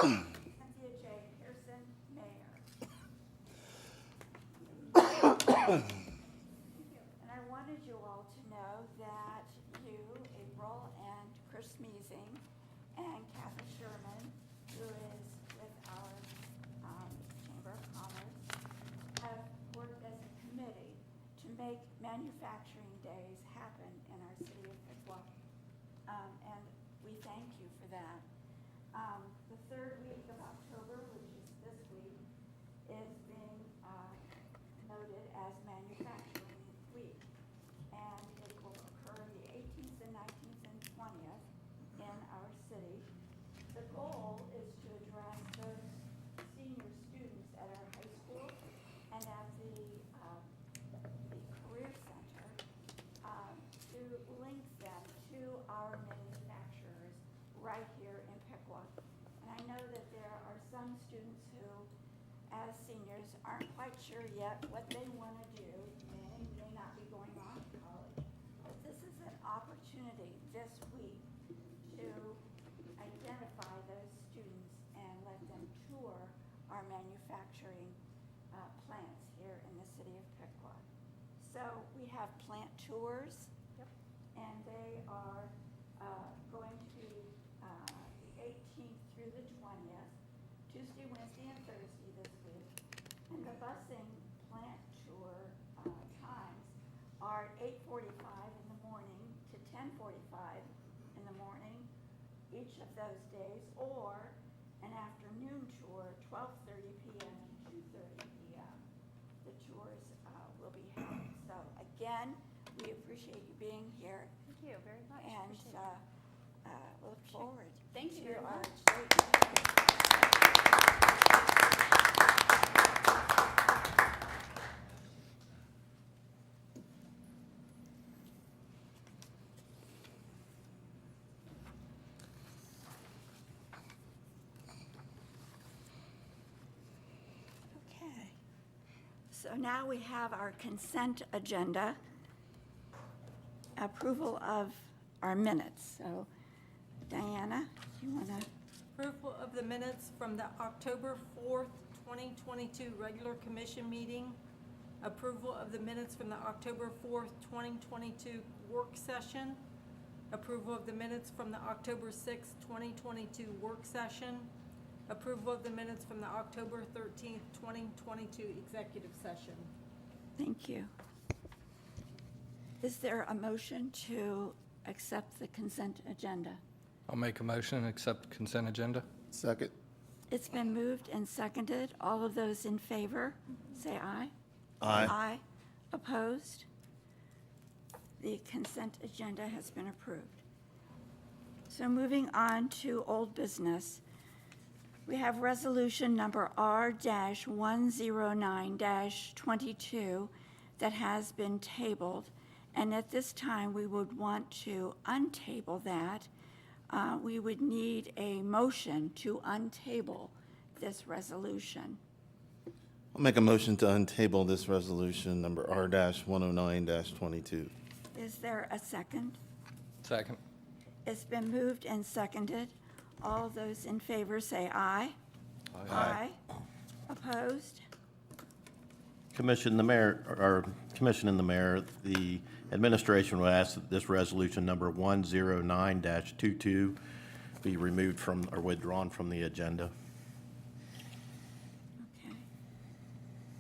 Cynthia J. Pearson, Mayor. And I wanted you all to know that you, April, and Chris Measing, and Kathy Sherman, who is with our Chamber of Commerce, have worked as a committee to make manufacturing days happen in our city of Piqua. And we thank you for that. The third week of October, which is this week, is being noted as Manufacturing Week. And it will occur the 18th and 19th and 20th in our city. The goal is to address those senior students at our high school and at the Career Center to link them to our manufacturers right here in Piqua. And I know that there are some students who, as seniors, aren't quite sure yet what they want to do. Many may not be going on to college. But this is an opportunity this week to identify those students and let them tour our manufacturing plants here in the city of Piqua. So we have plant tours. Yep. And they are going to be the 18th through the 20th, Tuesday, Wednesday, and Thursday this week. And the busing plant tour times are 8:45 in the morning to 10:45 in the morning each of those days, or an afternoon tour, 12:30 p.m. to 2:30 p.m. The tours will be held. So again, we appreciate you being here, Thank you very much. and Appreciate it. look forward Thank you to very our much. great meeting. Okay. So now we have our consent agenda, approval of our minutes. So Diana, do you want to? Approval of the minutes from the October 4th, 2022 regular commission meeting. Approval of the minutes from the October 4th, 2022 work session. Approval of the minutes from the October 6th, 2022 work session. Approval of the minutes from the October 13th, 2022 executive session. Thank you. Is there a motion to accept the consent agenda? I'll make a motion and accept the consent agenda. Second. It's been moved and seconded. All of those in favor, say aye. Aye. Aye. Opposed? The consent agenda has been approved. So moving on to old business, we have resolution number R-109-22 that has been tabled. And at this time, we would want to untable that. We would need a motion to untable this resolution. I'll make a motion to untable this resolution number R-109-22. Is there a second? Second. It's been moved and seconded. All those in favor say aye. Aye. Opposed? Commissioning the mayor, the administration will ask that this resolution number 109-22 be removed from or withdrawn from the agenda. Okay.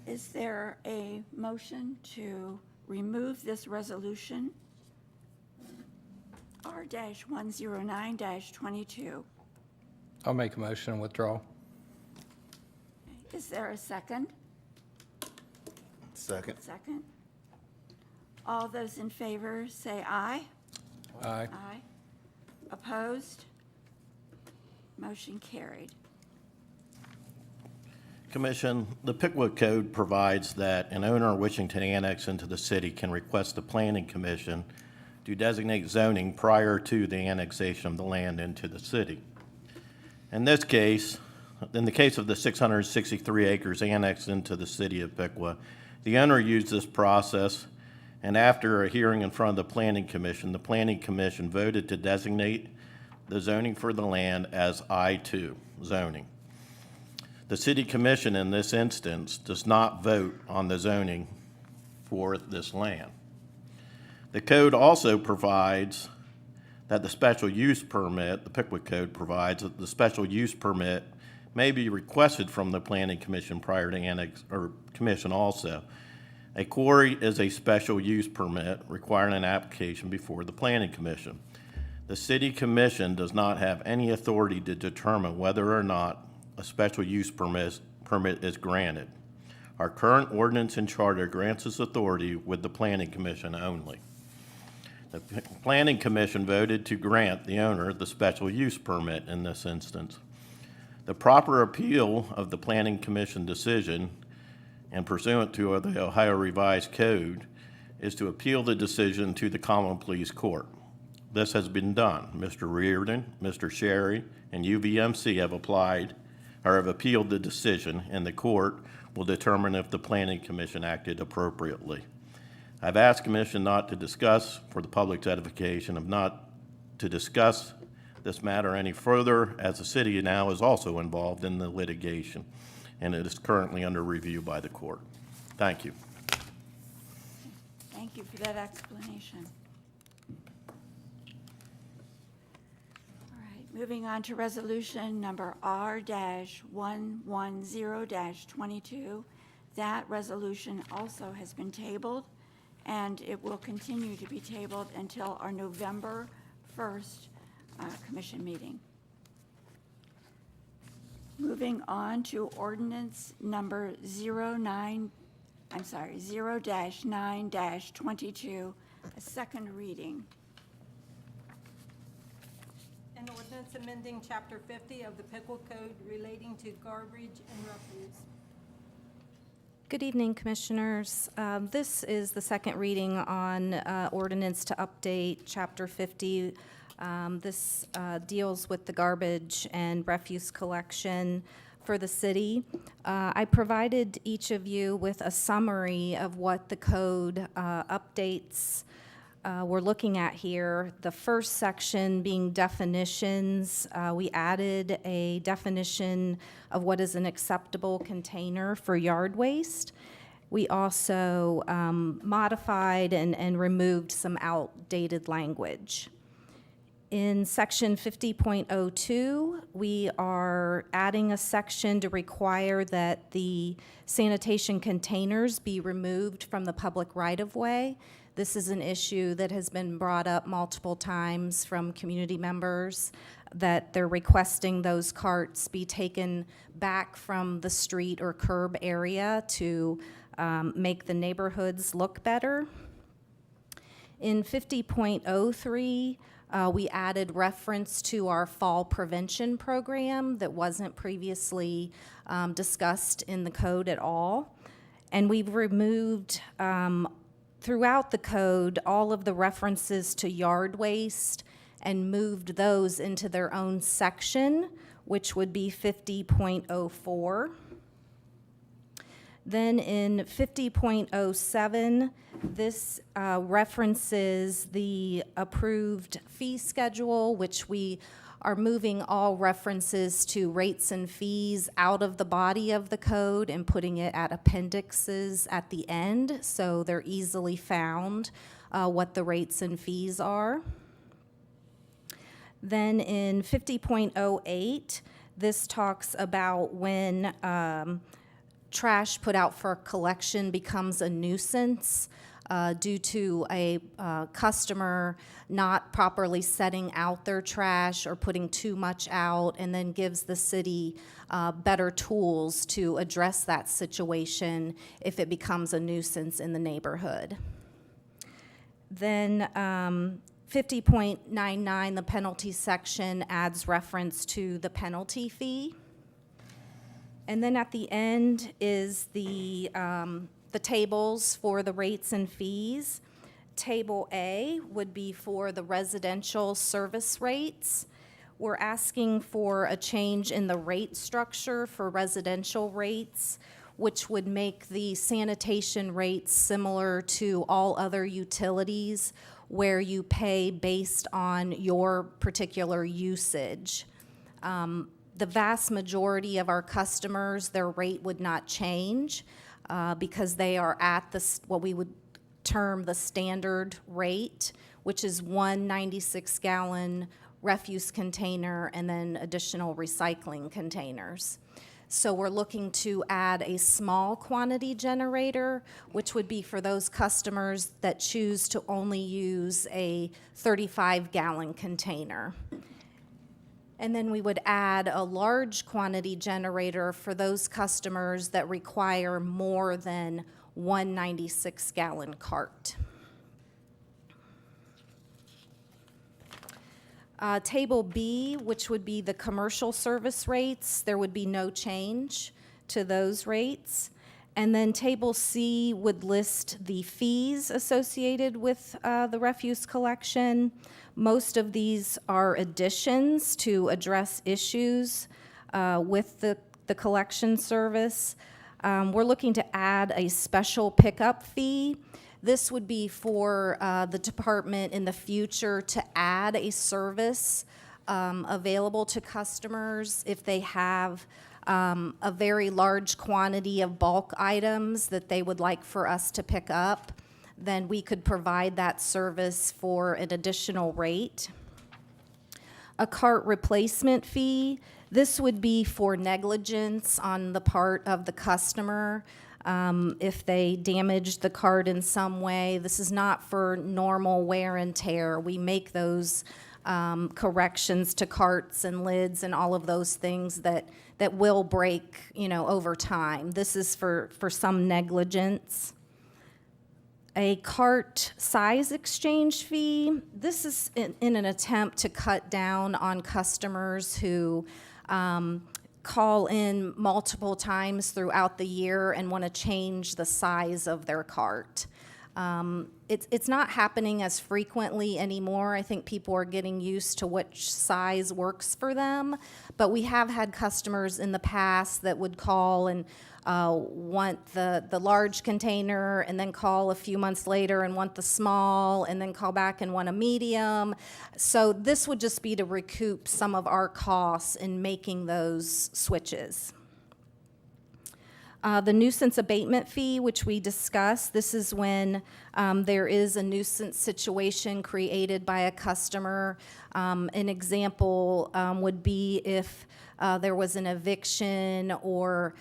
Is there a motion to remove this resolution? R-109-22. I'll make a motion and withdraw. Is there a second? Second. Second. All those in favor say aye. Aye. Aye. Opposed? Motion carried. Commission, the Pickwood Code provides that an owner wishing to annex into the city can request the Planning Commission to designate zoning prior to the annexation of the land into the city. In this case, in the case of the 663 acres annexed into the city of Piqua, the owner used this process, and after a hearing in front of the Planning Commission voted to designate the zoning for the land as I-2 zoning. The city commission in this instance does not vote on the zoning for this land. The code also provides that the special use permit, the Pickwick Code provides that the special use permit may be requested from the planning commission prior to annex, or commission also. A quarry is a special use permit requiring an application before the planning commission. The city commission does not have any authority to determine whether or not a special use permit is granted. Our current ordinance and charter grants this authority with the planning commission only. The planning commission voted to grant the owner the special use permit in this instance. The proper appeal of the planning commission decision, and pursuant to the Ohio Revised Code, is to appeal the decision to the Common Pleas Court. This has been done. Mr. Reardon, Mr. Sherry, and UVMC have applied or have appealed the decision, and the court will determine if the planning commission acted appropriately. I've asked commission not to discuss, for the public's edification, of not to discuss this matter any further, as the city now is also involved in the litigation, and it is currently under review by the court. Thank you. Thank you for that explanation. All right, moving on to resolution number R-110-22. That resolution also has been tabled, and it will continue to be tabled until our November 1st commission meeting. Moving on to ordinance number 0-9-22, a second reading. An ordinance amending Chapter 50 of the Pickwick Code relating to garbage and refuse. Good evening, Commissioners. This is the second reading on ordinance to update Chapter 50. This deals with the garbage and refuse collection for the city. I provided each of you with a summary of what the code updates we're looking at here. The first section being definitions. We added a definition of what is an acceptable container for yard waste. We also modified and removed some outdated language. In section 50.02, we are adding a section to require that the sanitation containers be removed from the public right-of-way. This is an issue that has been brought up multiple times from community members, that they're requesting those carts be taken back from the street or curb area to make the neighborhoods look better. In 50.03, we added reference to our fall prevention program that wasn't previously discussed in the code at all. And we've removed throughout the code all of the references to yard waste and moved those into their own section, which would be 50.04. Then in 50.07, this references the approved fee schedule, which we are moving all references to rates and fees out of the body of the code and putting it at appendixes at the end, so they're easily found what the rates and fees are. Then in 50.08, this talks about when trash put out for collection becomes a nuisance due to a customer not properly setting out their trash or putting too much out, and then gives the city better tools to address that situation if it becomes a nuisance in the neighborhood. Then 50.99, the penalty section, adds reference to the penalty fee. And then at the end is the tables for the rates and fees. Table A would be for the residential service rates. We're asking for a change in the rate structure for residential rates, which would make the sanitation rates similar to all other utilities, where you pay based on your particular usage. The vast majority of our customers, their rate would not change because they are at what we would term the standard rate, which is one 96-gallon refuse container and then additional recycling containers. So we're looking to add a small quantity generator, which would be for those customers that choose to only use a 35-gallon container. And then we would add a large quantity generator for those customers that require more than one 96-gallon cart. Table B, which would be the commercial service rates, there would be no change to those rates. And then Table C would list the fees associated with the refuse collection. Most of these are additions to address issues with the collection service. We're looking to add a special pickup fee. This would be for the department in the future to add a service available to customers if they have a very large quantity of bulk items that they would like for us to pick up. Then we could provide that service for an additional rate. A cart replacement fee, this would be for negligence on the part of the customer. If they damage the cart in some way, this is not for normal wear and tear. We make those corrections to carts and lids and all of those things that will break, over time. This is for some negligence. A cart size exchange fee, this is in an attempt to cut down on customers who call in multiple times throughout the year and want to change the size of their cart. It's not happening as frequently anymore. I think people are getting used to which size works for them. But we have had customers in the past that would call and want the large container and then call a few months later and want the small and then call back and want a medium. So this would just be to recoup some of our costs in making those switches. The nuisance abatement fee, which we discussed, this is when there is a nuisance situation created by a customer. An example would be if there was an eviction or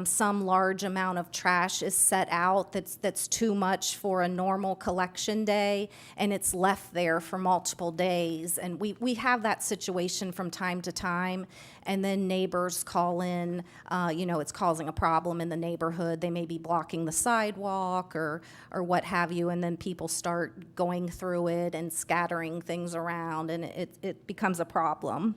some large amount of trash is set out that's too much for a normal collection day, and it's left there for multiple days. And we have that situation from time to time, and then neighbors call in, it's causing a problem in the neighborhood. They may be blocking the sidewalk or what have you, and then people start going through it and scattering things around, and it becomes a problem.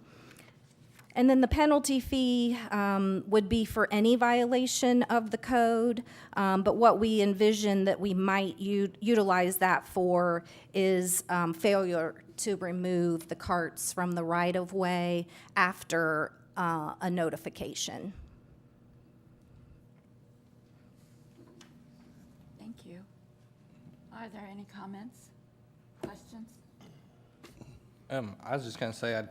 And then the penalty fee would be for any violation of the code, but what we envision that we might utilize that for is failure to remove the carts from the right-of-way after a notification. Thank you. Are there any comments, questions? I was just going to say,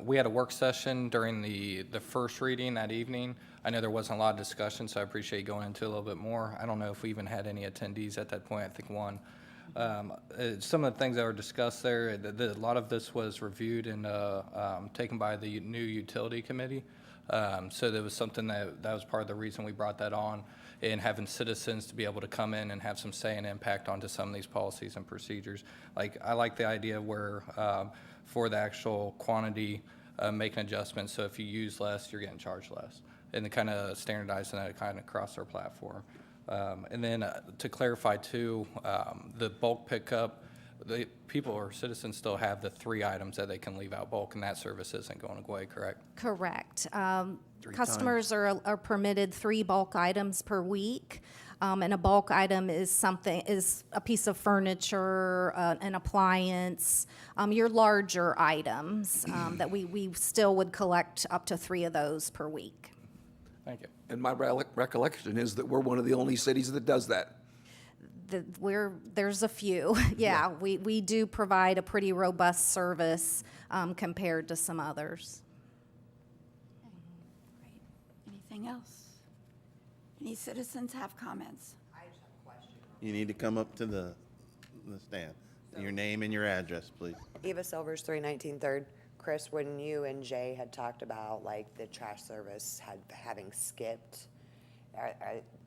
we had a work session during the first reading that evening. I know there wasn't a lot of discussion, so I appreciate going into a little bit more. I don't know if we even had any attendees at that point. I think one. Some of the things that were discussed there, a lot of this was reviewed and taken by the new utility committee. So there was something that was part of the reason we brought that on, and having citizens to be able to come in and have some say and impact onto some of these policies and procedures. I like the idea where for the actual quantity, making adjustments, so if you use less, you're getting charged less, and the kind of standardizing that kind of across our platform. And then to clarify too, the bulk pickup, the people or citizens still have the 3 items that they can leave out bulk, and that service isn't going away, correct? Correct. Customers are permitted 3 bulk items per week. And a bulk item is a piece of furniture, an appliance, your larger items that we still would collect up to 3 of those per week. Thank you. And my recollection is that we're one of the only cities that does that. There's a few. Yeah, we do provide a pretty robust service compared to some others. Great. Anything else? Any citizens have comments? You need to come up to the stand. Your name and your address, please. Eva Silvers, 319 Third. Chris, when you and Jay had talked about like the trash service having skipped,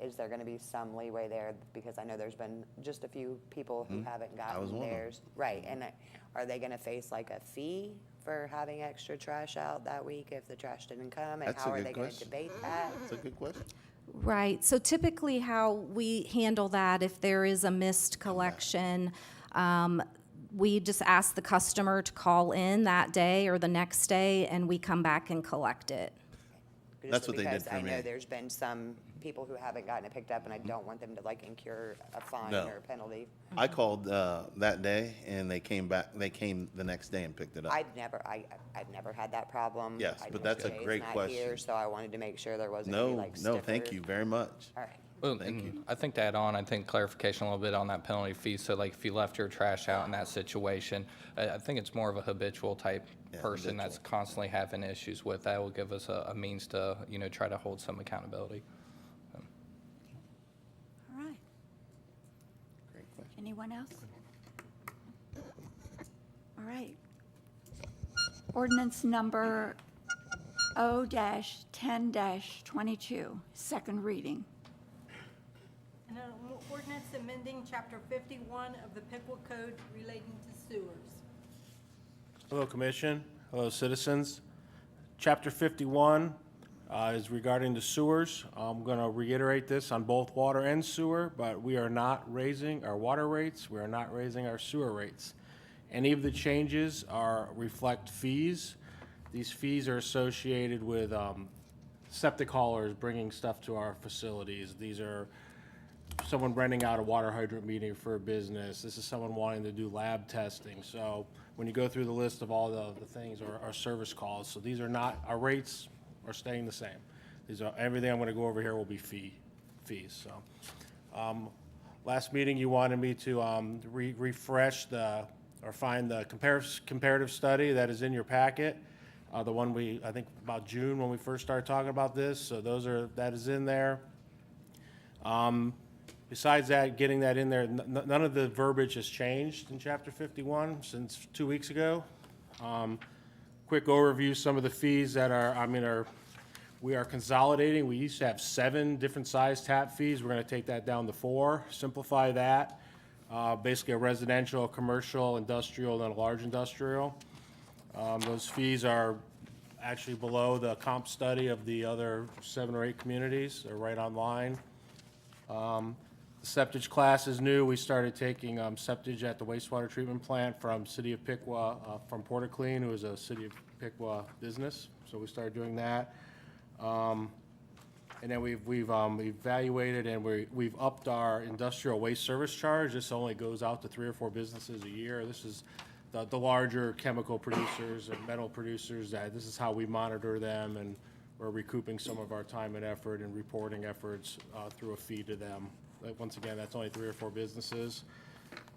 is there going to be some leeway there? Because I know there's been just a few people who haven't was gotten one of them. theirs. Right, and are they going to face like a fee for having extra trash out that week if the trash didn't come? And That's a how are good they going to question. debate that? That's a good question. Right, so typically how we handle that, if there is a missed collection, we just ask the customer to call in that day or the next day, and we come back and collect it. Just That's what they did because for I know me. there's been some people who haven't gotten it picked up, and I don't want them to like incur a fine No. or a penalty. I called that day, and they came back, they came the next day and picked it up. I've never had that problem. Yes, I but know that's a Jay's great not question. here, so I wanted to make sure there wasn't any No, like no, thank stiffer- you very much. All right. Well, Thank and I think to add on, I think clarification a little bit on that penalty fee. So like if you left your trash out in that situation, I think it's more of a habitual type Yeah, person that's habitual. constantly having issues with that. Will give us a means to, try to hold some accountability. All right. Great question. Anyone else? All right. Ordinance number O-10-22, second reading. And an ordinance amending Chapter 51 of the Pickwa Code relating to sewers. Hello, Commission. Hello, citizens. Chapter 51 is regarding the sewers. I'm going to reiterate this on both water and sewer, but we are not raising our water rates. We are not raising our sewer rates. Any of the changes reflect fees. These fees are associated with septic haulers bringing stuff to our facilities. These are someone renting out a water hydrant meeting for a business. This is someone wanting to do lab testing. So when you go through the list of all the things are service calls. So these are not, our rates are staying the same. These are, everything I'm gonna go over here will be fees, so. Last meeting, you wanted me to refresh or find the comparative study that is in your packet. The one I think about June when we first started talking about this, so that is in there. Besides that, getting that in there, none of the verbiage has changed in Chapter 51 since 2 weeks ago. Quick overview, some of the fees that we are consolidating. We used to have 7 different size tap fees. We're gonna take that down to 4, simplify that. Basically a residential, a commercial, industrial, and a large industrial. Those fees are actually below the comp study of the other 7 or 8 communities. They're right online. The septage class is new. We started taking septage at the wastewater treatment plant from City of Pickwa, from Porta Clean, who is a City of Pickwa business. So we started doing that. And then we've evaluated and we've upped our industrial waste service charge. This only goes out to 3 or 4 businesses a year. This is the larger chemical producers and metal producers. This is how we monitor them, and we're recouping some of our time and effort and reporting efforts through a fee to them. Once again, that's only 3 or 4 businesses.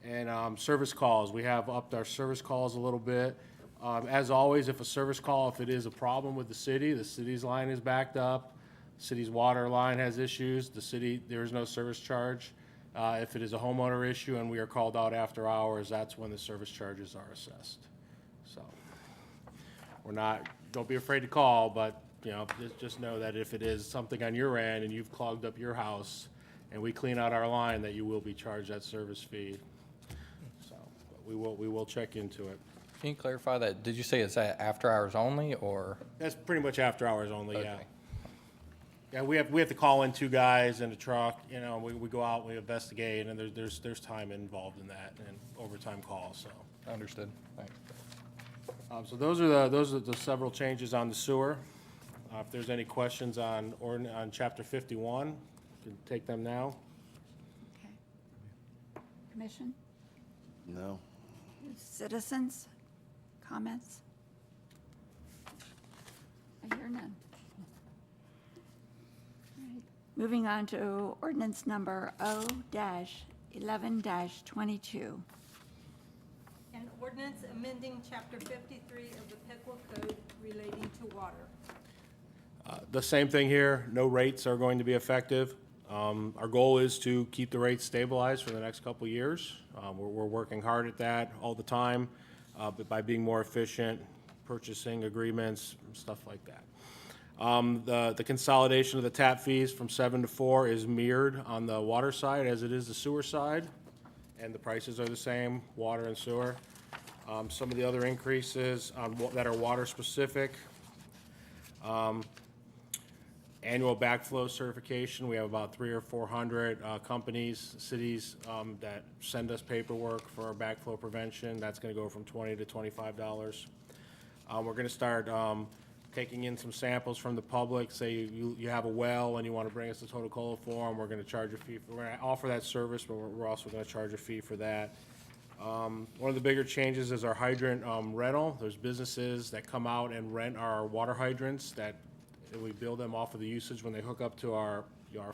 And service calls, we have upped our service calls a little bit. As always, if it is a problem with the city's line is backed up, city's water line has issues, there is no service charge. If it is a homeowner issue and we are called out after hours, that's when the service charges are assessed. So, don't be afraid to call, but, just know that if it is something on your end and you've clogged up your house and we clean out our line, that you will be charged that service fee. So, but we will check into it. Can you clarify that? Did you say it's after hours only or? That's pretty much after hours only, yeah. Okay. Yeah, we have to call in 2 guys in a truck, we go out, we investigate, and there's time involved in that, and overtime calls, so. Understood. Thanks. So those are the several changes on the sewer. If there's any questions on Chapter 51, you can take them now. Okay. Commission, No. citizens, comments? I hear none. All right. Moving on to ordinance number 11-22. An ordinance amending Chapter 53 of the Piqua Code relating to water. The same thing here, no rates are going to be effective. Our goal is to keep the rates stabilized for the next couple of years. We're working hard at that all the time, but by being more efficient, purchasing agreements, stuff like that. The consolidation of the tap fees from 7 to 4 is mirrored on the water side as it is the sewer side, and the prices are the same, water and sewer. Some of the other increases that are water-specific. Annual backflow certification, we have about 300 or 400 companies, cities that send us paperwork for our backflow prevention. That's going to go from $20 to $25. We're going to start taking in some samples from the public. Say you have a well and you want to bring us a total coliform, we're going to charge a fee. We're going to offer that service, but we're also going to charge a fee for that. One of the bigger changes is our hydrant rental. There's businesses that come out and rent our water hydrants that we bill them off of the usage when they hook up to our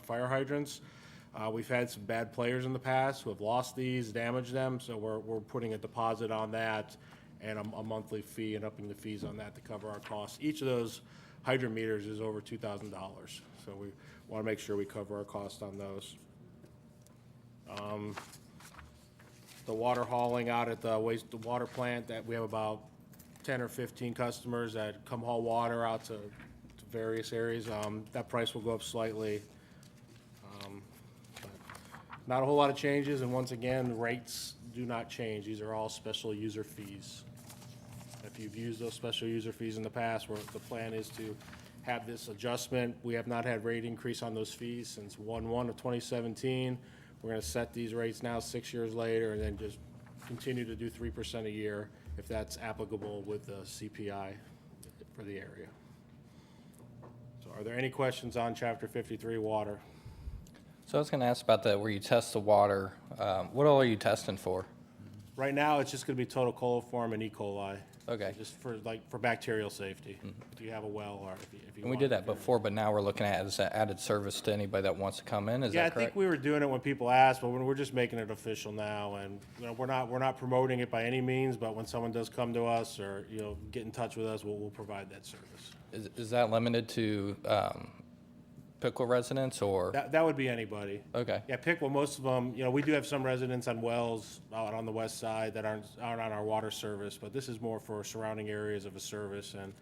fire hydrants. We've had some bad players in the past who have lost these, damaged them, so we're putting a deposit on that and a monthly fee and upping the fees on that to cover our costs. Each of those hydrant meters is over $2,000, so we want to make sure we cover our costs on those. The water hauling out at the wastewater plant, that we have about 10 or 15 customers that come haul water out to various areas. That price will go up slightly. But not a whole lot of changes, and once again, the rates do not change. These are all special user fees. If you've used those special user fees in the past, where the plan is to have this adjustment, we have not had rate increase on those fees since 1/1 of 2017. We're going to set these rates now 6 years later, and then just continue to do 3% a year if that's applicable with the CPI for the area. So are there any questions on Chapter 53, water? So I was going to ask about that, where you test the water. What all are you testing for? Right now, it's just going to be total coliform and E. coli. Okay. Just for bacterial safety. If you have a well or if you And we want- did that before, but now we're looking at it as an added service to anybody that wants to come in. Is Yeah, I that think correct? we were doing it when people asked, but we're just making it official now. And, we're not promoting it by any means, but when someone does come to us or, get in touch with us, we'll provide that service. Is that limited to Piqua residents or? That would be anybody. Okay. Yeah, Piqua, most of them, we do have some residents on wells out on the west side that aren't on our water service, but this is more for surrounding areas of a service. And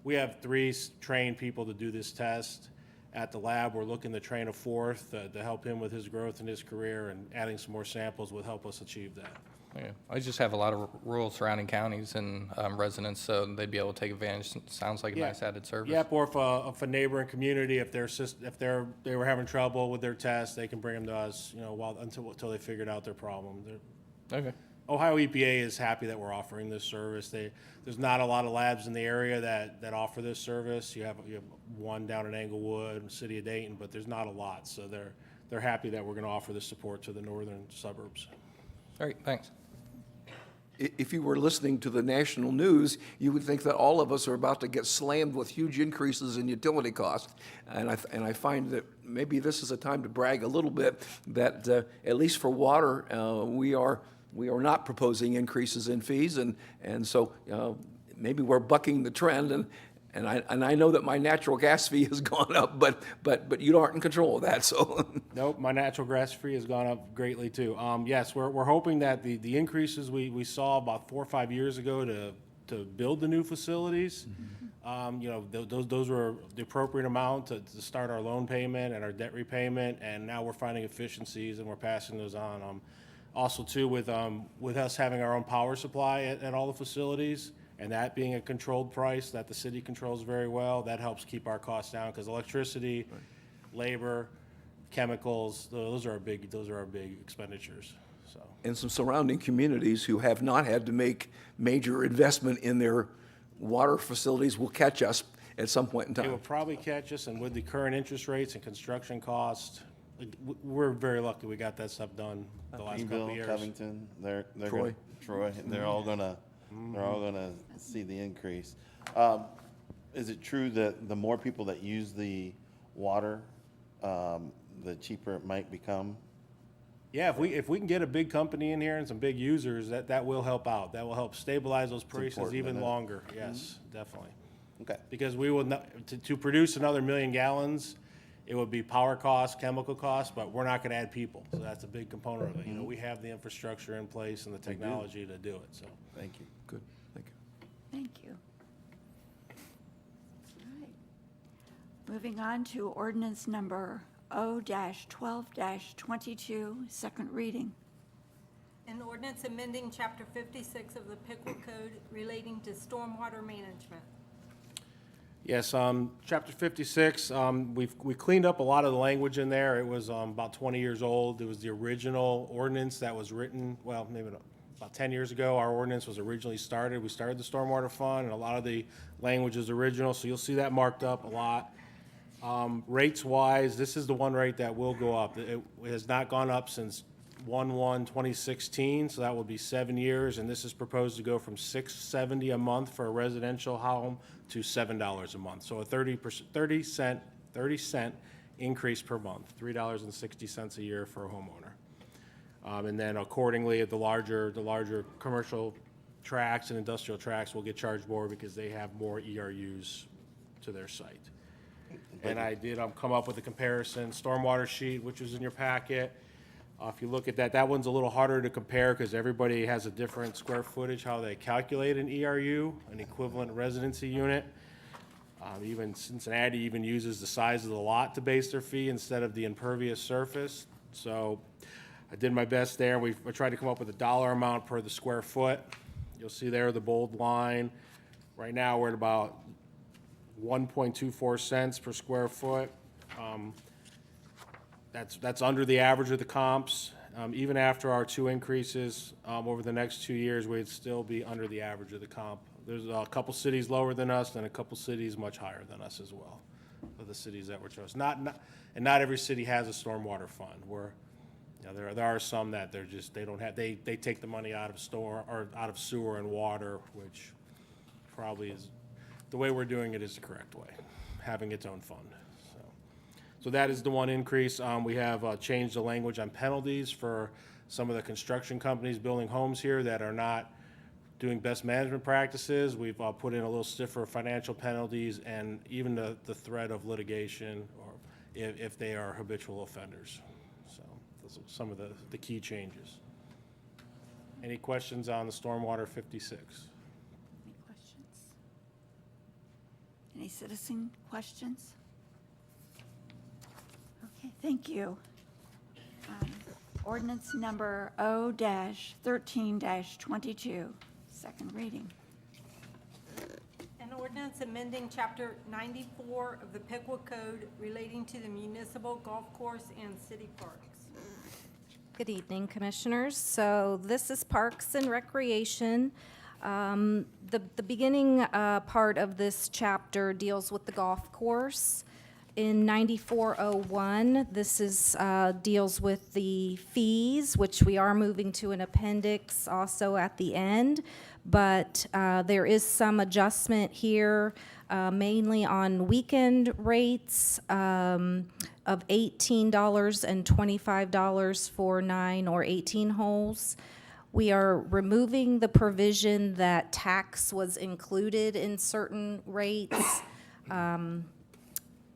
we have 3 trained people to do this test at the lab. We're looking to train a 4th to help him with his growth in his career, and adding some more samples would help us achieve that. Okay. I just have a lot of rural surrounding counties and residents, so they'd be able to take advantage. Sounds like a Yeah. nice added service. Yep, or if a neighboring community, if they were having trouble with their test, they can bring them to us, until they figured out their problem. Okay. Ohio EPA is happy that we're offering this service. There's not a lot of labs in the area that offer this service. You have one down in Englewood, city of Dayton, but there's not a lot. So they're happy that we're going to offer this support to the northern suburbs. All right, thanks. If you were listening to the national news, you would think that all of us are about to get slammed with huge increases in utility costs. And I find that maybe this is a time to brag a little bit that at least for water, we are not proposing increases in fees, and so maybe we're bucking the trend. And I know that my natural gas fee has gone up, but you aren't in control of that, so. Nope, my natural gas fee has gone up greatly too. Yes, we're hoping that the increases we saw about 4 or 5 years ago to build the new facilities, those were the appropriate amount to start our loan payment and our debt repayment, and now we're finding efficiencies and we're passing those on. Also too, with us having our own power supply at all the facilities, and that being a controlled price that the city controls very well, that helps keep our costs down, because electricity, labor, chemicals, those are our big expenditures, so. And some surrounding communities who have not had to make major investment in their water facilities will catch us at some point in They will time. probably catch us, and with the current interest rates and construction costs, we're very lucky we got that stuff done the last couple of Greenville, years. Covington, they're Troy. Troy, they're all gonna see the increase. Is it true that the more people that use the water, the cheaper it might become? Yeah, if we can get a big company in here and some big users, that will help out. That will help stabilize those prices important, even isn't it? longer. Yes, definitely. Okay. Because we will not, to produce another 1,000,000 gallons, it would be power costs, chemical costs, but we're not gonna add people. So that's a big component of it. You know, we have the infrastructure in place and the technology to do it, so. Thank you. Good, thank you. Thank you. All right. Moving on to ordinance number O-12-22, second reading. An ordinance amending Chapter 56 of the Pickwick Code relating to stormwater management. Yes, chapter 56, we cleaned up a lot of the language in there. It was about 20 years old. It was the original ordinance that was written, well, maybe about 10 years ago. Our ordinance was originally started. We started the stormwater fund, and a lot of the language is original, so you'll see that marked up a lot. Rates-wise, this is the one rate that will go up. It has not gone up since 1/1/2016, so that will be 7 years, and this is proposed to go from $6.70 a month for a residential home to $7 a month. So a 30 cent increase per month, $3.60 a year for a homeowner. And then accordingly, the larger commercial tracts and industrial tracts will get charged more because they have more ERUs to their site. And I did come up with a comparison stormwater sheet, which was in your packet. If you look at that, that one's a little harder to compare because everybody has a different square footage, how they calculate an ERU, an equivalent residency unit. Even Cincinnati even uses the size of the lot to base their fee instead of the impervious surface. So I did my best there. I tried to come up with a dollar amount per the square foot. You'll see there the bold line. Right now, we're at about 1.24 cents per square foot. That's under the average of the comps. Even after our 2 increases over the next 2 years, we'd still be under the average of the comp. There's a couple cities lower than us and a couple cities much higher than us as well, of the cities that were chosen. And not every city has a stormwater fund. There are some that they take the money out of sewer and water, which probably is, the way we're doing it is the correct way, having its own fund. So that is the one increase. We have changed the language on penalties for some of the construction companies building homes here that are not doing best management practices. We've put in a little stiffer financial penalties and even the threat of litigation or if they are habitual offenders. So those are some of the key changes. Any questions on the Stormwater 56? Any questions? Any citizen questions? Okay, thank you. Ordinance number O-13-22, second reading. An ordinance amending Chapter 94 of the Pickwick Code relating to the municipal golf course and city parks. Good evening, Commissioners. So this is Parks and Recreation. The beginning part of this chapter deals with the golf course. In 9401, this is deals with the fees, which we are moving to an appendix also at the end. But there is some adjustment here, mainly on weekend rates of $18 and $25 for 9 or 18 holes. We are removing the provision that tax was included in certain rates.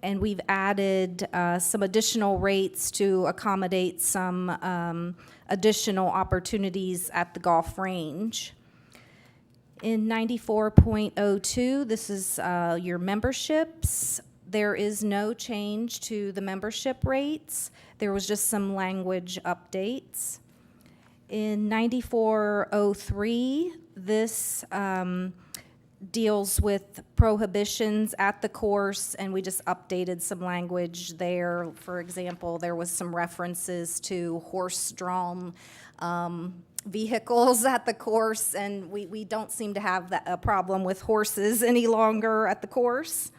And we've added some additional rates to accommodate some additional opportunities at the golf range. In 94.02, this is your memberships. There is no change to the membership rates. There was just some language updates. In 9403, this deals with prohibitions at the course, and we just updated some language there. For example, there was some references to horse-drawn vehicles at the course, and we don't seem to have a problem with horses any longer at the course.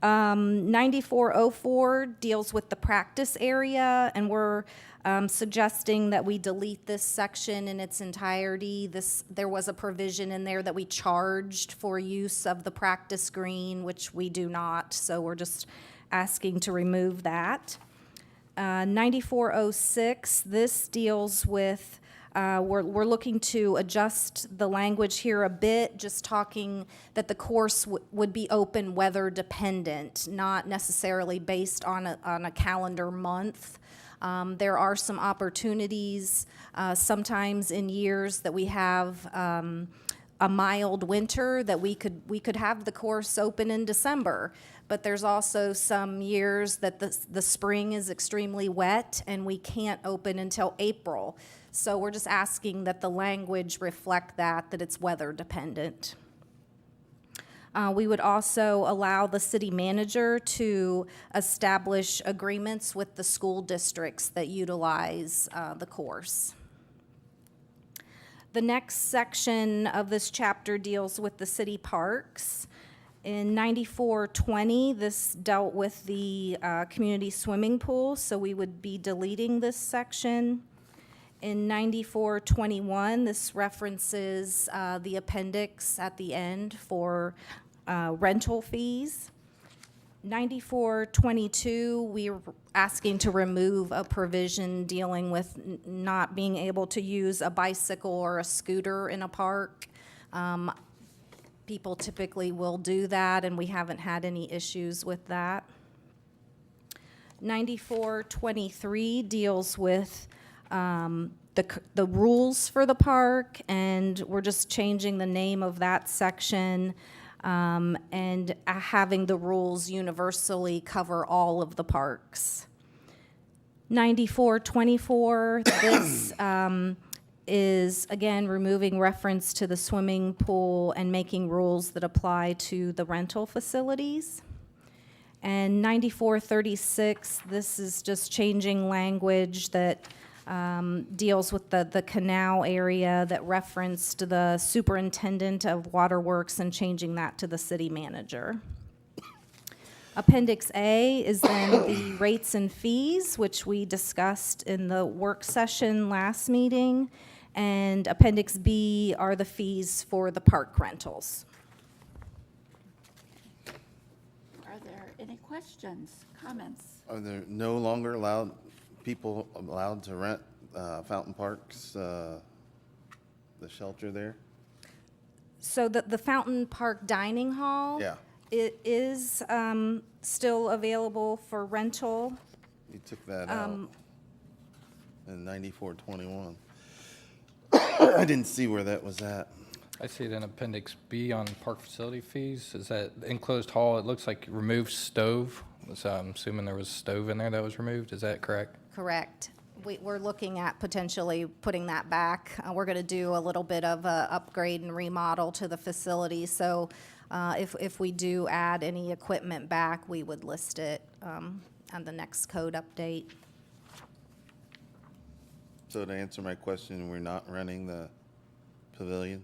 9404 deals with the practice area, and we're suggesting that we delete this section in its entirety. There was a provision in there that we charged for use of the practice green, which we do not, so we're just asking to remove that. 9406, this deals with, we're looking to adjust the language here a bit, just talking that the course would be open weather dependent, not necessarily based on a calendar month. There are some opportunities, sometimes in years that we have a mild winter, that we could have the course open in December. But there's also some years that the spring is extremely wet and we can't open until April. So we're just asking that the language reflect that it's weather dependent. We would also allow the city manager to establish agreements with the school districts that utilize the course. The next section of this chapter deals with the city parks. In 9420, this dealt with the community swimming pool, so we would be deleting this section. In 9421, this references the appendix at the end for rental fees. 9422, we're asking to remove a provision dealing with not being able to use a bicycle or a scooter in a park. People typically will do that, and we haven't had any issues with that. 9423 deals with the rules for the park, and we're just changing the name of that section and having the rules universally cover all of the parks. 9424, this is, again, removing reference to the swimming pool and making rules that apply to the rental facilities. And 9436, this is just changing language that deals with the canal area that referenced the superintendent of waterworks and changing that to the city manager. Appendix A is then the rates and fees, which we discussed in the work session last meeting. And Appendix B are the fees for the park rentals. Are there any questions, comments? Are there no longer people allowed to rent Fountain Parks, the shelter there? So the Fountain Park Dining Hall? Yeah. It is still available for rental. You took that out in 9421. I didn't see where that was at. I see it in Appendix B on park facility fees. Is that enclosed hall? It looks like removed stove. So I'm assuming there was a stove in there that was removed. Is that correct? Correct. We're looking at potentially putting that back. We're going to do a little bit of a upgrade and remodel to the facility. So if we do add any equipment back, we would list it on the next code update. So to answer my question, we're not renting the pavilion?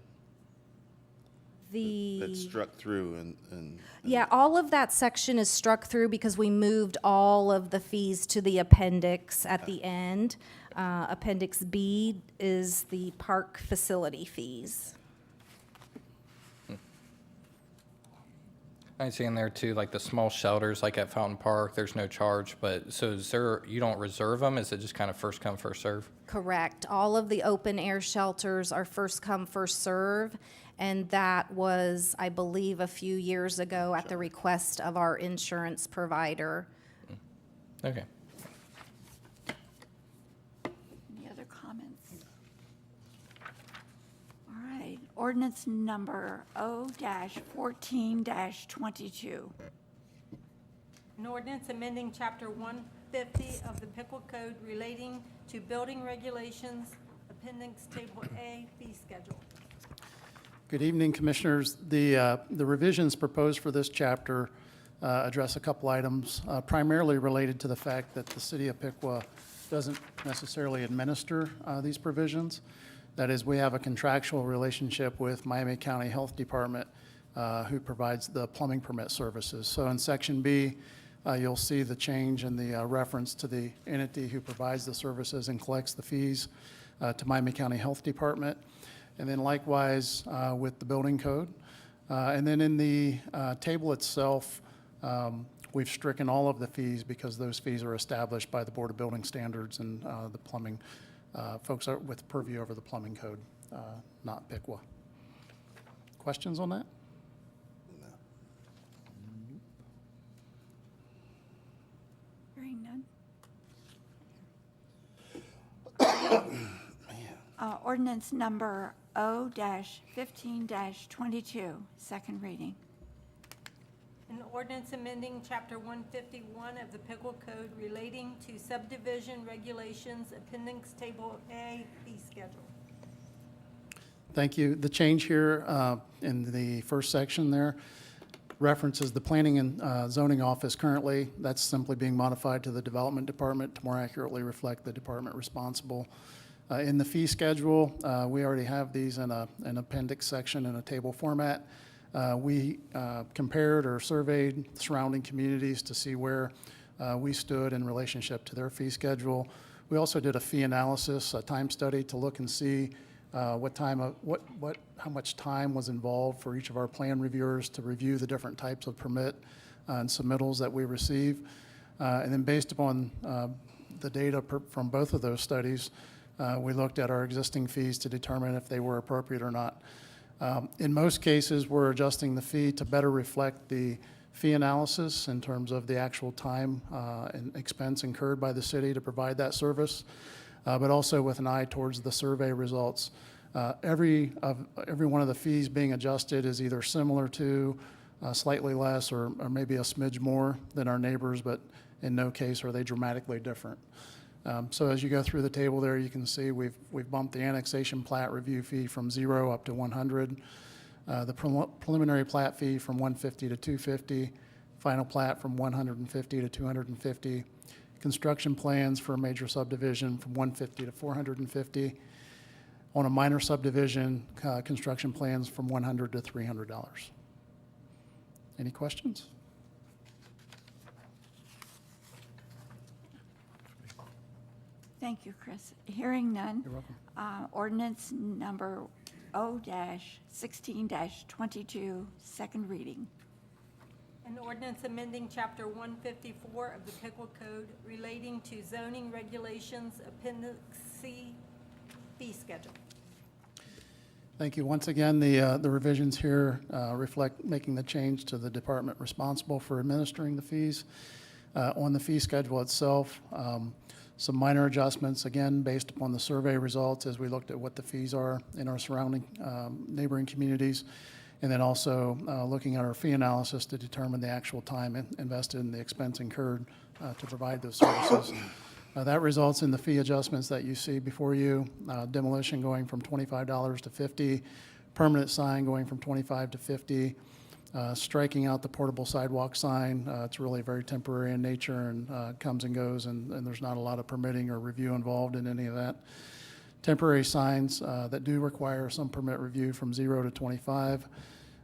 That struck through and Yeah, all of that section is struck through because we moved all of the fees to the appendix at the end. Appendix B is the park facility fees. I see in there too, like the small shelters, like at Fountain Park, there's no charge, but so is there, you don't reserve them? Is it just kind of first come, first serve? Correct. All of the open air shelters are first come, first serve. And that was, I believe, a few years ago at the request of our insurance provider. Okay. Any other comments? All right, ordinance number O-14-22. An ordinance amending Chapter 150 of the Pickwa Code relating to building regulations, Appendix Table A, fee schedule. Good evening, Commissioners. The revisions proposed for this chapter address a couple items, primarily related to the fact that the City of Pickwa doesn't necessarily administer these provisions. That is, we have a contractual relationship with Miami County Health Department, who provides the plumbing permit services. So in Section B, you'll see the change in the reference to the entity who provides the services and collects the fees to Miami County Health Department. And then likewise with the building code. And then in the table itself, we've stricken all of the fees because those fees are established by the Board of Building Standards and the plumbing, folks are with purview over the plumbing code, not PICWA. Questions on that? Hearing none. Ordinance number O-15-22, second reading. An ordinance amending Chapter 151 of the Pickwa Code relating to subdivision regulations, Appendix Table A, fee schedule. Thank you. The change here in the first section there references the Planning and Zoning Office currently. That's simply being modified to the Development Department to more accurately reflect the department responsible. In the fee schedule, we already have these in an appendix section in a table format. We compared or surveyed surrounding communities to see where we stood in relationship to their fee schedule. We also did a fee analysis, a time study to look and see how much time was involved for each of our plan reviewers to review the different types of permit and submittals that we receive. And then based upon the data from both of those studies, we looked at our existing fees to determine if they were appropriate or not. In most cases, we're adjusting the fee to better reflect the fee analysis in terms of the actual time and expense incurred by the city to provide that service, but also with an eye towards the survey results. Every one of the fees being adjusted is either similar to, slightly less, or maybe a smidge more than our neighbors, but in no case are they dramatically different. So as you go through the table there, you can see we've bumped the annexation plat review fee from 0 up to 100, the preliminary plat fee from 150 to 250, final plat from 150 to 250, construction plans for a major subdivision from 150 to 450. On a minor subdivision, construction plans from $100 to $300. Any questions? Thank you, Chris. Hearing none. You're welcome. Ordinance number O-16-22, second reading. An ordinance amending Chapter 154 of the Pickwa Code relating to zoning regulations, Appendix C, fee schedule. Thank you. Once again, the revisions here reflect making the change to the department responsible for administering the fees. On the fee schedule itself, some minor adjustments, again, based upon the survey results as we looked at what the fees are in our surrounding neighboring communities, and then also looking at our fee analysis to determine the actual time invested and the expense incurred to provide those services. That results in the fee adjustments that you see before you, demolition going from $25 to $50, permanent sign going from $25 to $50, striking out the portable sidewalk sign. It's really very temporary in nature and comes and goes, and there's not a lot of permitting or review involved in any of that. Temporary signs that do require some permit review from 0 to 25.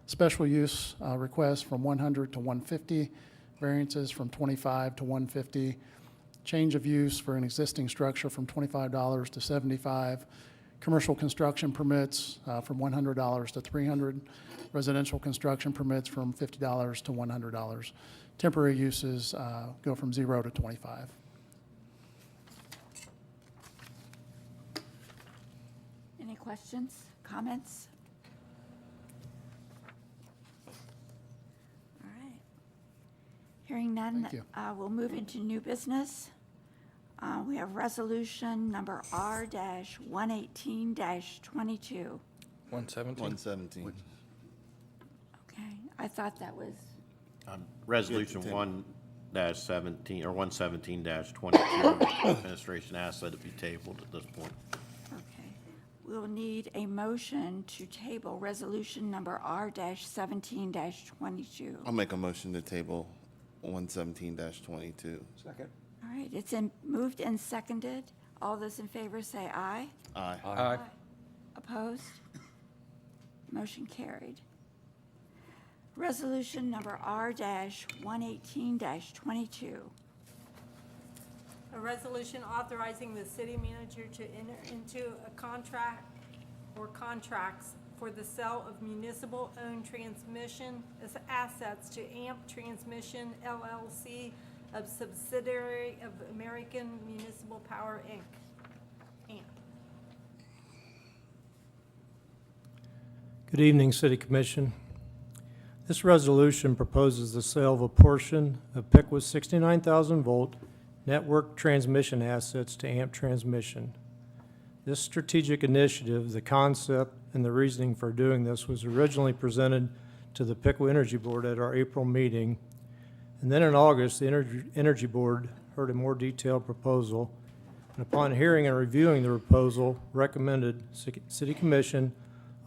Special use requests from 100 to 150. Variances from 25 to 150. Change of use for an existing structure from $25 to $75. Commercial construction permits from $100 to $300. Residential construction permits from $50 to $100. Temporary uses go from 0 to 25. Any questions, comments? All right. Hearing none. Thank you. We'll move into new business. We have resolution number R-118-22. 117? 117. Okay, I thought that was, Resolution 1-17, or 117-22, administration asks that it be tabled at this point. okay. We'll need a motion to table resolution number R-17-22. I'll make a motion to table 117-22. Second. All right, it's moved and seconded. All those in favor say aye. Aye. Aye. Opposed? Motion carried. Resolution number R-118-22. A resolution authorizing the city manager to enter into a contract or contracts for the sale of municipal-owned transmission assets to AMP Transmission LLC, a subsidiary of American Municipal Power, Inc. AMP. Good evening, City Commission. This resolution proposes the sale of a portion of Pickwa's 69,000-volt network transmission assets to AMP Transmission. This strategic initiative, the concept and the reasoning for doing this was originally presented to the Pickwa Energy Board at our April meeting. And then in August, the Energy Board heard a more detailed proposal. And upon hearing and reviewing the proposal, recommended City Commission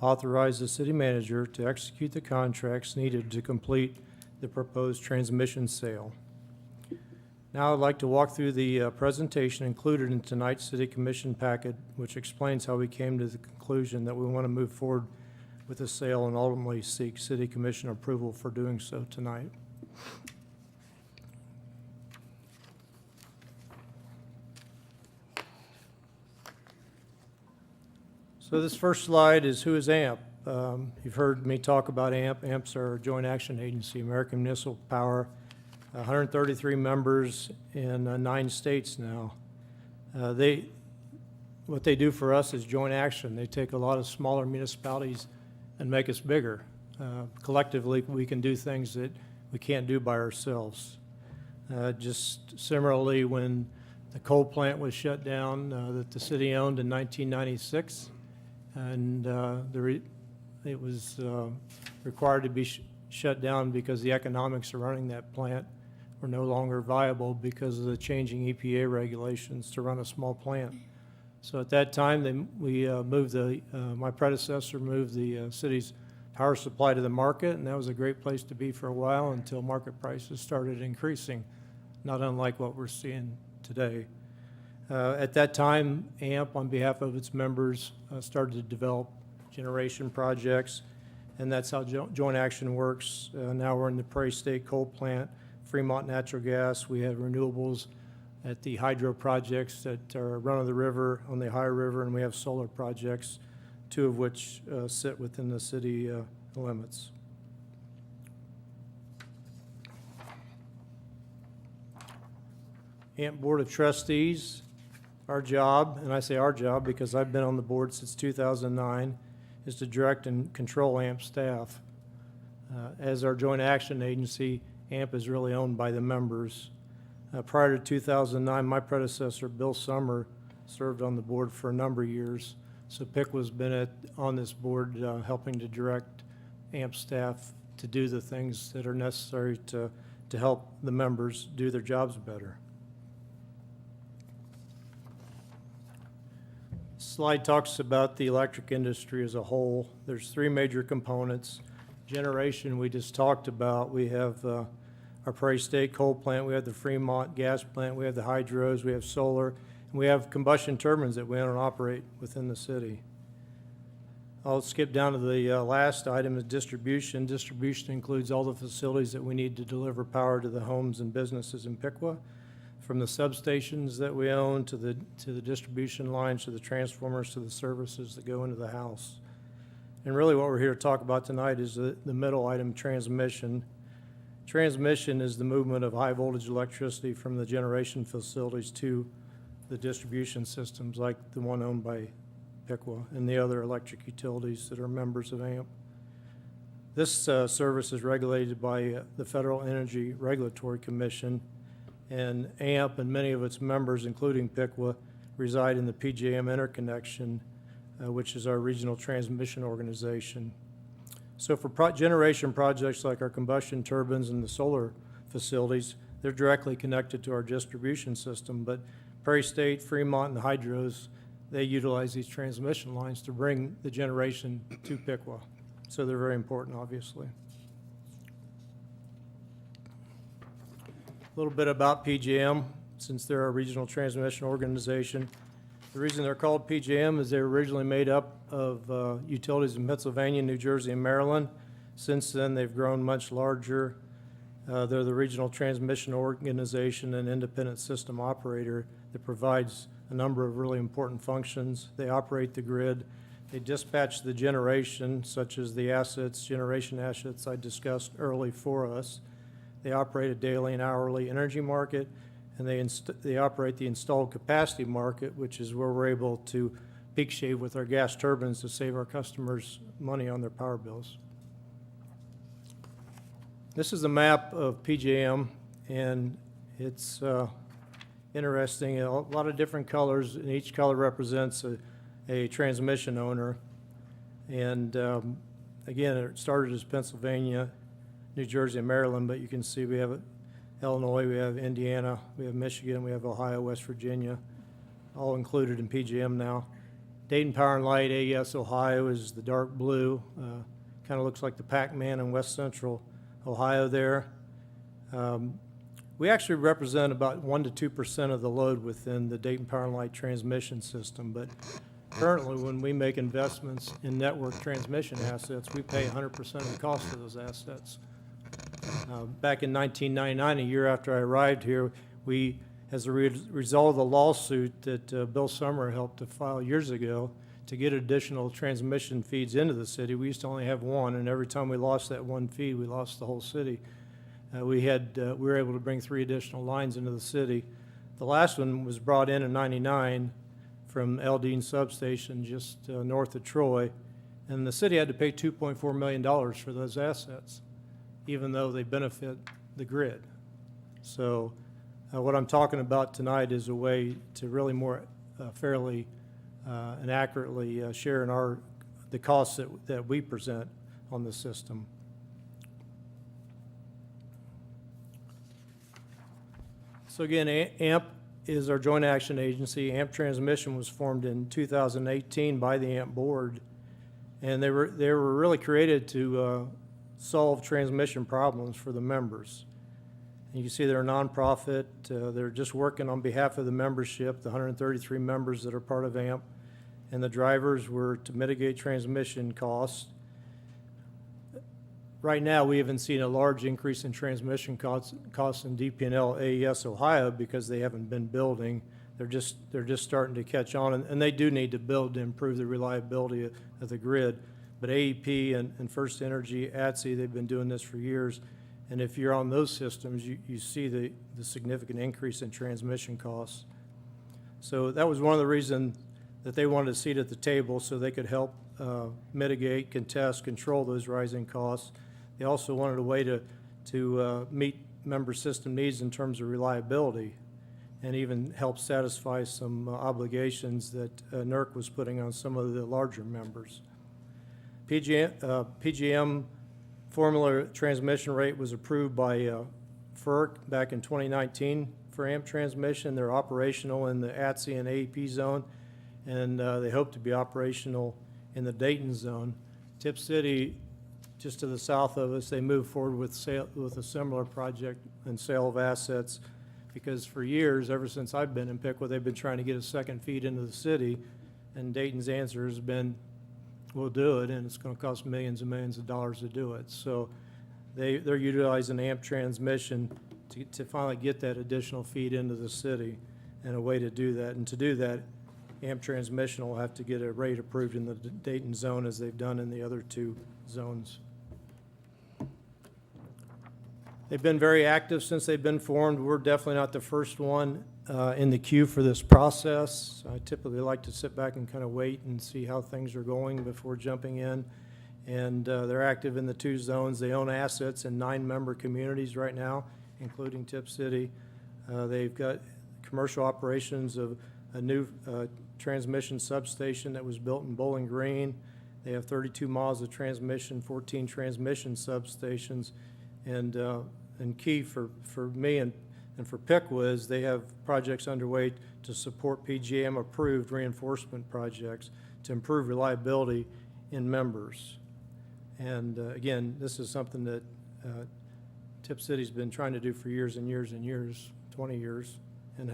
authorize the city manager to execute the contracts needed to complete the proposed transmission sale. Now I'd like to walk through the presentation included in tonight's City Commission packet, which explains how we came to the conclusion that we want to move forward with the sale and ultimately seek City Commission approval for doing so tonight. So this first slide is who is AMP. You've heard me talk about AMP. AMP's our joint action agency, American Municipal Power, 133 members in 9 states now. What they do for us is joint action. They take a lot of smaller municipalities and make us bigger. Collectively, we can do things that we can't do by ourselves. Just similarly, when the coal plant was shut down that the city owned in 1996, and it was required to be shut down because the economics of running that plant were no longer viable because of the changing EPA regulations to run a small plant. So at that time, my predecessor moved the city's power supply to the market, and that was a great place to be for a while until market prices started increasing, not unlike what we're seeing today. At that time, AMP, on behalf of its members, started to develop generation projects, and that's how joint action works. Now we're in the Prairie State Coal Plant, Fremont Natural Gas. We have renewables at the hydro projects that are run of the river, on the Ohio River, and we have solar projects, 2 of which sit within the city limits. AMP Board of Trustees. Our job, and I say our job because I've been on the board since 2009, is to direct and control AMP staff. As our joint action agency, AMP is really owned by the members. Prior to 2009, my predecessor, Bill Summer, served on the board for a number of years. So Pickwa's been on this board helping to direct AMP staff to do the things that are necessary to help the members do their jobs better. Slide talks about the electric industry as a whole. There's 3 major components. Generation, we just talked about. We have our Prairie State Coal Plant, we have the Fremont Gas Plant, we have the hydros, we have solar, and we have combustion turbines that we own and operate within the city. I'll skip down to the last item, is distribution. Distribution includes all the facilities that we need to deliver power to the homes and businesses in Pickwa, from the substations that we own to the distribution lines, to the transformers, to the services that go into the house. And really what we're here to talk about tonight is the middle item, transmission. Transmission is the movement of high voltage electricity from the generation facilities to the distribution systems like the one owned by Pickwa and the other electric utilities that are members of AMP. This service is regulated by the Federal Energy Regulatory Commission, and AMP and many of its members, including Pickwa, reside in the PJM interconnection, which is our regional transmission organization. So for generation projects like our combustion turbines and the solar facilities, they're directly connected to our distribution system, but Prairie State, Fremont, and the hydros, they utilize these transmission lines to bring the generation to Pickwa. So they're very important, obviously. A little bit about PJM, since they're a regional transmission organization. The reason they're called PJM is they were originally made up of utilities in Pennsylvania, New Jersey, and Maryland. Since then, they've grown much larger. They're the regional transmission organization and independent system operator that provides a number of really important functions. They operate the grid, They dispatch the generation, such as the assets, generation assets I discussed early for us. They operate a daily and hourly energy market, and they operate the installed capacity market, which is where we're able to peak shave with our gas turbines to save our customers money on their power bills. This is a map of PJM, and it's interesting. A lot of different colors, and each color represents a transmission owner. And again, it started as Pennsylvania, New Jersey, and Maryland, but you can see we have Illinois, we have Indiana, we have Michigan, we have Ohio, West Virginia, all included in PJM now. Dayton Power and Light, AES Ohio, is the dark blue. Kind of looks like the Pac-Man in West Central Ohio there. We actually represent about 1% to 2% of the load within the Dayton Power and Light transmission system, but currently, when we make investments in network transmission assets, we pay 100% of the cost of those assets. Back in 1999, a year after I arrived here, we, as a result of the lawsuit that Bill Summer helped to file years ago to get additional transmission feeds into the city, we used to only have one, and every time we lost that one feed, we lost the whole city. We were able to bring 3 additional lines into the city. The last one was brought in '99 from Eldine Substation just north of Troy, and the city had to pay $2.4 million for those assets, even though they benefit the grid. So what I'm talking about tonight is a way to really more fairly and accurately share in the costs that we present on the system. So again, AMP is our joint action agency. AMP Transmission was formed in 2018 by the AMP board, and they were really created to solve transmission problems for the members. And you see they're a nonprofit. They're just working on behalf of the membership, the 133 members that are part of AMP, and the drivers were to mitigate transmission costs. Right now, we haven't seen a large increase in transmission costs in DP&L AES Ohio because they haven't been building. They're just starting to catch on, and they do need to build to improve the reliability of the grid. But AEP and First Energy, ATSI, they've been doing this for years. And if you're on those systems, you see the significant increase in transmission costs. So that was one of the reasons that they wanted a seat at the table so they could help mitigate, contest, control those rising costs. They also wanted a way to meet member system needs in terms of reliability and even help satisfy some obligations that NERC was putting on some of the larger members. PJM formula transmission rate was approved by FERC back in 2019 for AMP transmission. They're operational in the ATSI and AEP zone, and they hope to be operational in the Dayton zone. Tip City, just to the south of us, they moved forward with a similar project and sale of assets because for years, ever since I've been in Piqua, they've been trying to get a second feed into the city, and Dayton's answer has been, we'll do it, and it's going to cost millions and millions of dollars to do it. So they're utilizing AMP transmission to finally get that additional feed into the city and a way to do that. And to do that, AMP transmission will have to get a rate approved in the Dayton zone as they've done in the other 2 zones. They've been very active since they've been formed. We're definitely not the first one in the queue for this process. I typically like to sit back and kind of wait and see how things are going before jumping in. And they're active in the 2 zones. They own assets in 9 member communities right now, including Tip City. They've got commercial operations of a new transmission substation that was built in Bowling Green. They have 32 miles of transmission, 14 transmission substations, and key for me and for Piqua is they have projects underway to support PJM-approved reinforcement projects to improve reliability in members. And again, this is something that Tip City's been trying to do for years and years and years, 20 years, and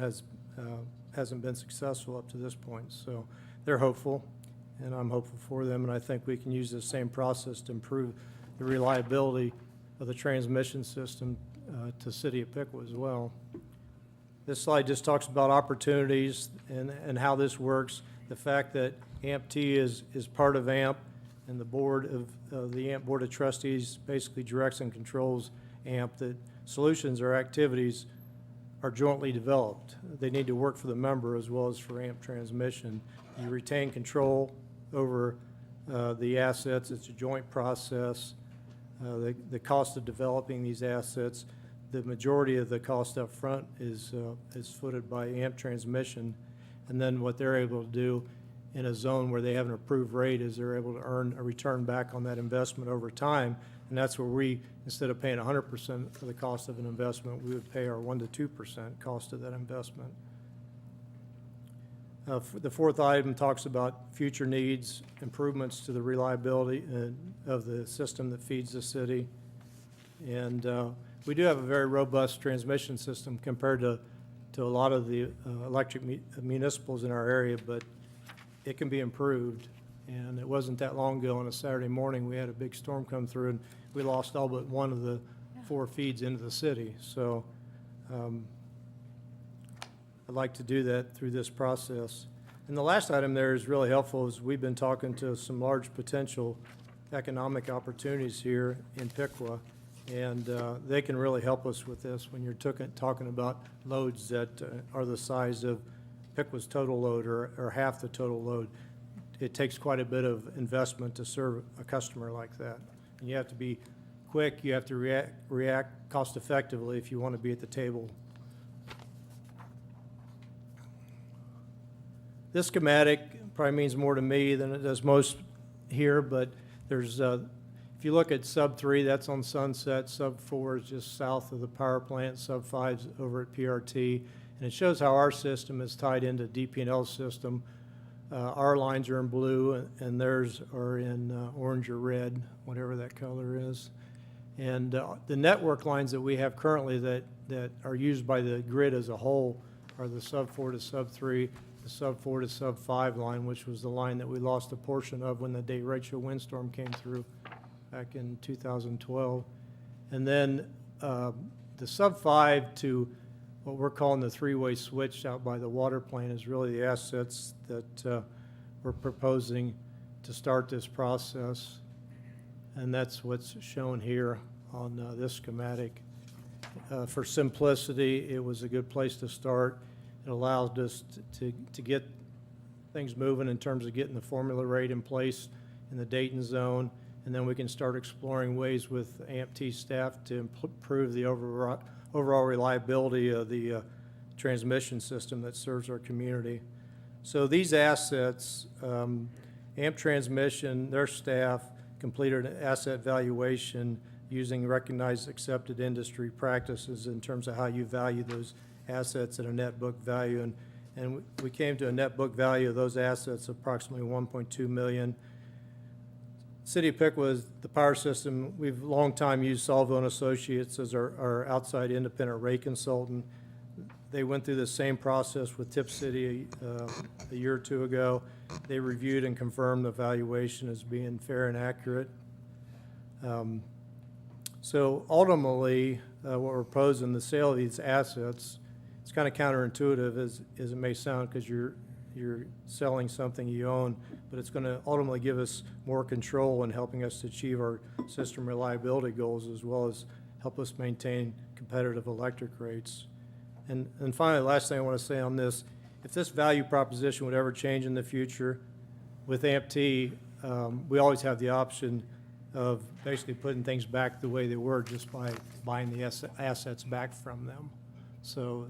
hasn't been successful up to this point. So they're hopeful, and I'm hopeful for them, and I think we can use the same process to improve the reliability of the transmission system to City of Piqua as well. This slide just talks about opportunities and how this works. the fact that AMP-T is part of AMP, and the board of the AMP Board of Trustees basically directs and controls AMP, that solutions or activities are jointly developed. They need to work for the member as well as for AMP transmission. You retain control over the assets. It's a joint process. The cost of developing these assets, the majority of the cost up front is footed by AMP transmission. And then what they're able to do in a zone where they have an approved rate is they're able to earn a return back on that investment over time. And that's where we, instead of paying 100% for the cost of an investment, we would pay our 1% to 2% cost of that investment. The fourth item talks about future needs, improvements to the reliability of the system that feeds the city. And we do have a very robust transmission system compared to a lot of the electric municipals in our area, but it can be improved. And it wasn't that long ago on a Saturday morning, we had a big storm come through and we lost all but one of the 4 feeds into the city. So I'd like to do that through this process. And the last item there is really helpful, is we've been talking to some large potential economic opportunities here in Piqua, and they can really help us with this when you're talking about loads that are the size of Piqua's total load or half the total load. It takes quite a bit of investment to serve a customer like that. And you have to be quick, you have to react cost effectively if you want to be at the table. This schematic probably means more to me than it does most here, but there's, if you look at sub 3, that's on Sunset, sub 4 is just south of the power plant, sub 5 is over at PRT, and it shows how our system is tied into DP&L system. Our lines are in blue and theirs are in orange or red, whatever that color is. And the network lines that we have currently that are used by the grid as a whole are the sub 4 to sub 3, the sub 4 to sub 5 line, which was the line that we lost a portion of when the derecho windstorm came through back in 2012. And then the sub 5 to what we're calling the three-way switch out by the water plant is really the assets that we're proposing to start this process. And that's what's shown here on this schematic. For simplicity, it was a good place to start. It allowed us to get things moving in terms of getting the formula rate in place in the Dayton zone, and then we can start exploring ways with AMP-T staff to improve the overall reliability of the transmission system that serves our community. So these assets, AMP Transmission, their staff completed an asset valuation using recognized accepted industry practices in terms of how you value those assets at a net book value. And we came to a net book value of those assets of approximately $1.2 million. City of Piqua is the power system. We've long time used Salvo and Associates as our outside independent rate consultant. They went through the same process with Tip City a year or two ago. They reviewed and confirmed the valuation as being fair and accurate. So ultimately, what we're proposing, the sale of these assets, it's kind of counterintuitive as it may sound, because you're selling something you own, but it's going to ultimately give us more control in helping us to achieve our system reliability goals, as well as help us maintain competitive electric rates. And finally, the last thing I want to say on this, if this value proposition would ever change in the future with AMP-T, we always have the option of basically putting things back the way they were just by buying the assets back from them. So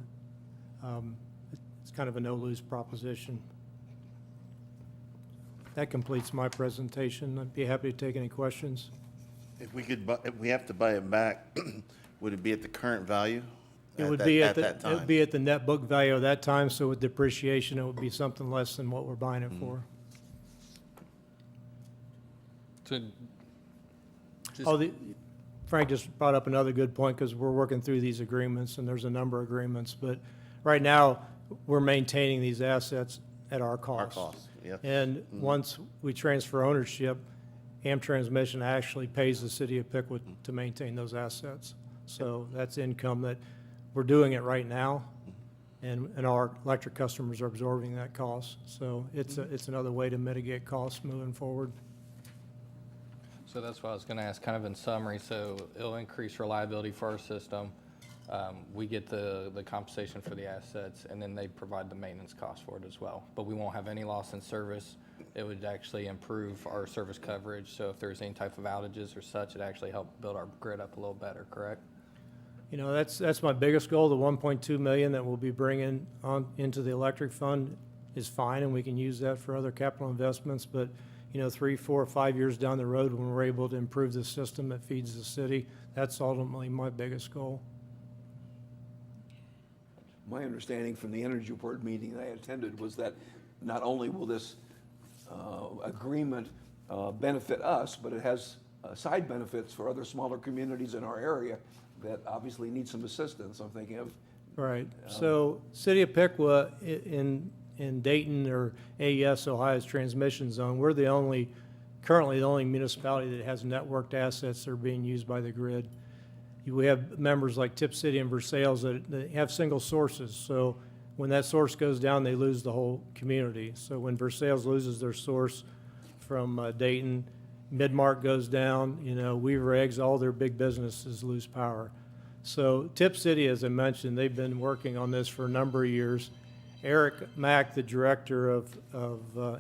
it's kind of a no-lose proposition. That completes my presentation. I'd be happy to take any questions. If we have to buy it back, would it be at the current value? It would at be that it time? would be at the net book value of that time, so with depreciation, it would be something less than what we're buying it for. So, Frank just brought up another good point, because we're working through these agreements, and there's a number of agreements, but right now, we're maintaining these assets at our cost. Our cost, yep. And once we transfer ownership, AMP Transmission actually pays the city of Piqua to maintain those assets. So that's income that we're doing it right now, and our electric customers are absorbing that cost. So it's another way to mitigate costs moving forward. So that's what I was going to ask, kind of in summary. So it'll increase reliability for our system. We get the compensation for the assets, and then they provide the maintenance cost for it as well. But we won't have any loss in service. It would actually improve our service coverage. So if there's any type of outages or such, it actually help build our grid up a little better, correct? You know, that's my biggest goal. The 1.2 million that we'll be bringing on into the electric fund is fine, and we can use that for other capital investments. But, you know, 3, 4, 5 years down the road, when we're able to improve the system that feeds the city, that's ultimately my biggest goal. My understanding from the Energy Board meeting that I attended was that not only will this agreement benefit us, but it has side benefits for other smaller communities in our area that obviously need some assistance. I'm thinking of. Right. So City of Piqua in Dayton or AES, Ohio's transmission zone, we're currently the only municipality that has networked assets that are being used by the grid. We have members like Tip City and Versailles that have single sources. So when that source goes down, they lose the whole community. So when Versailles loses their source from Dayton, Midmark goes down, you know, Weaver Eggs, all their big businesses lose power. So Tip City, as I mentioned, they've been working on this for a number of years. Eric Mack, the director of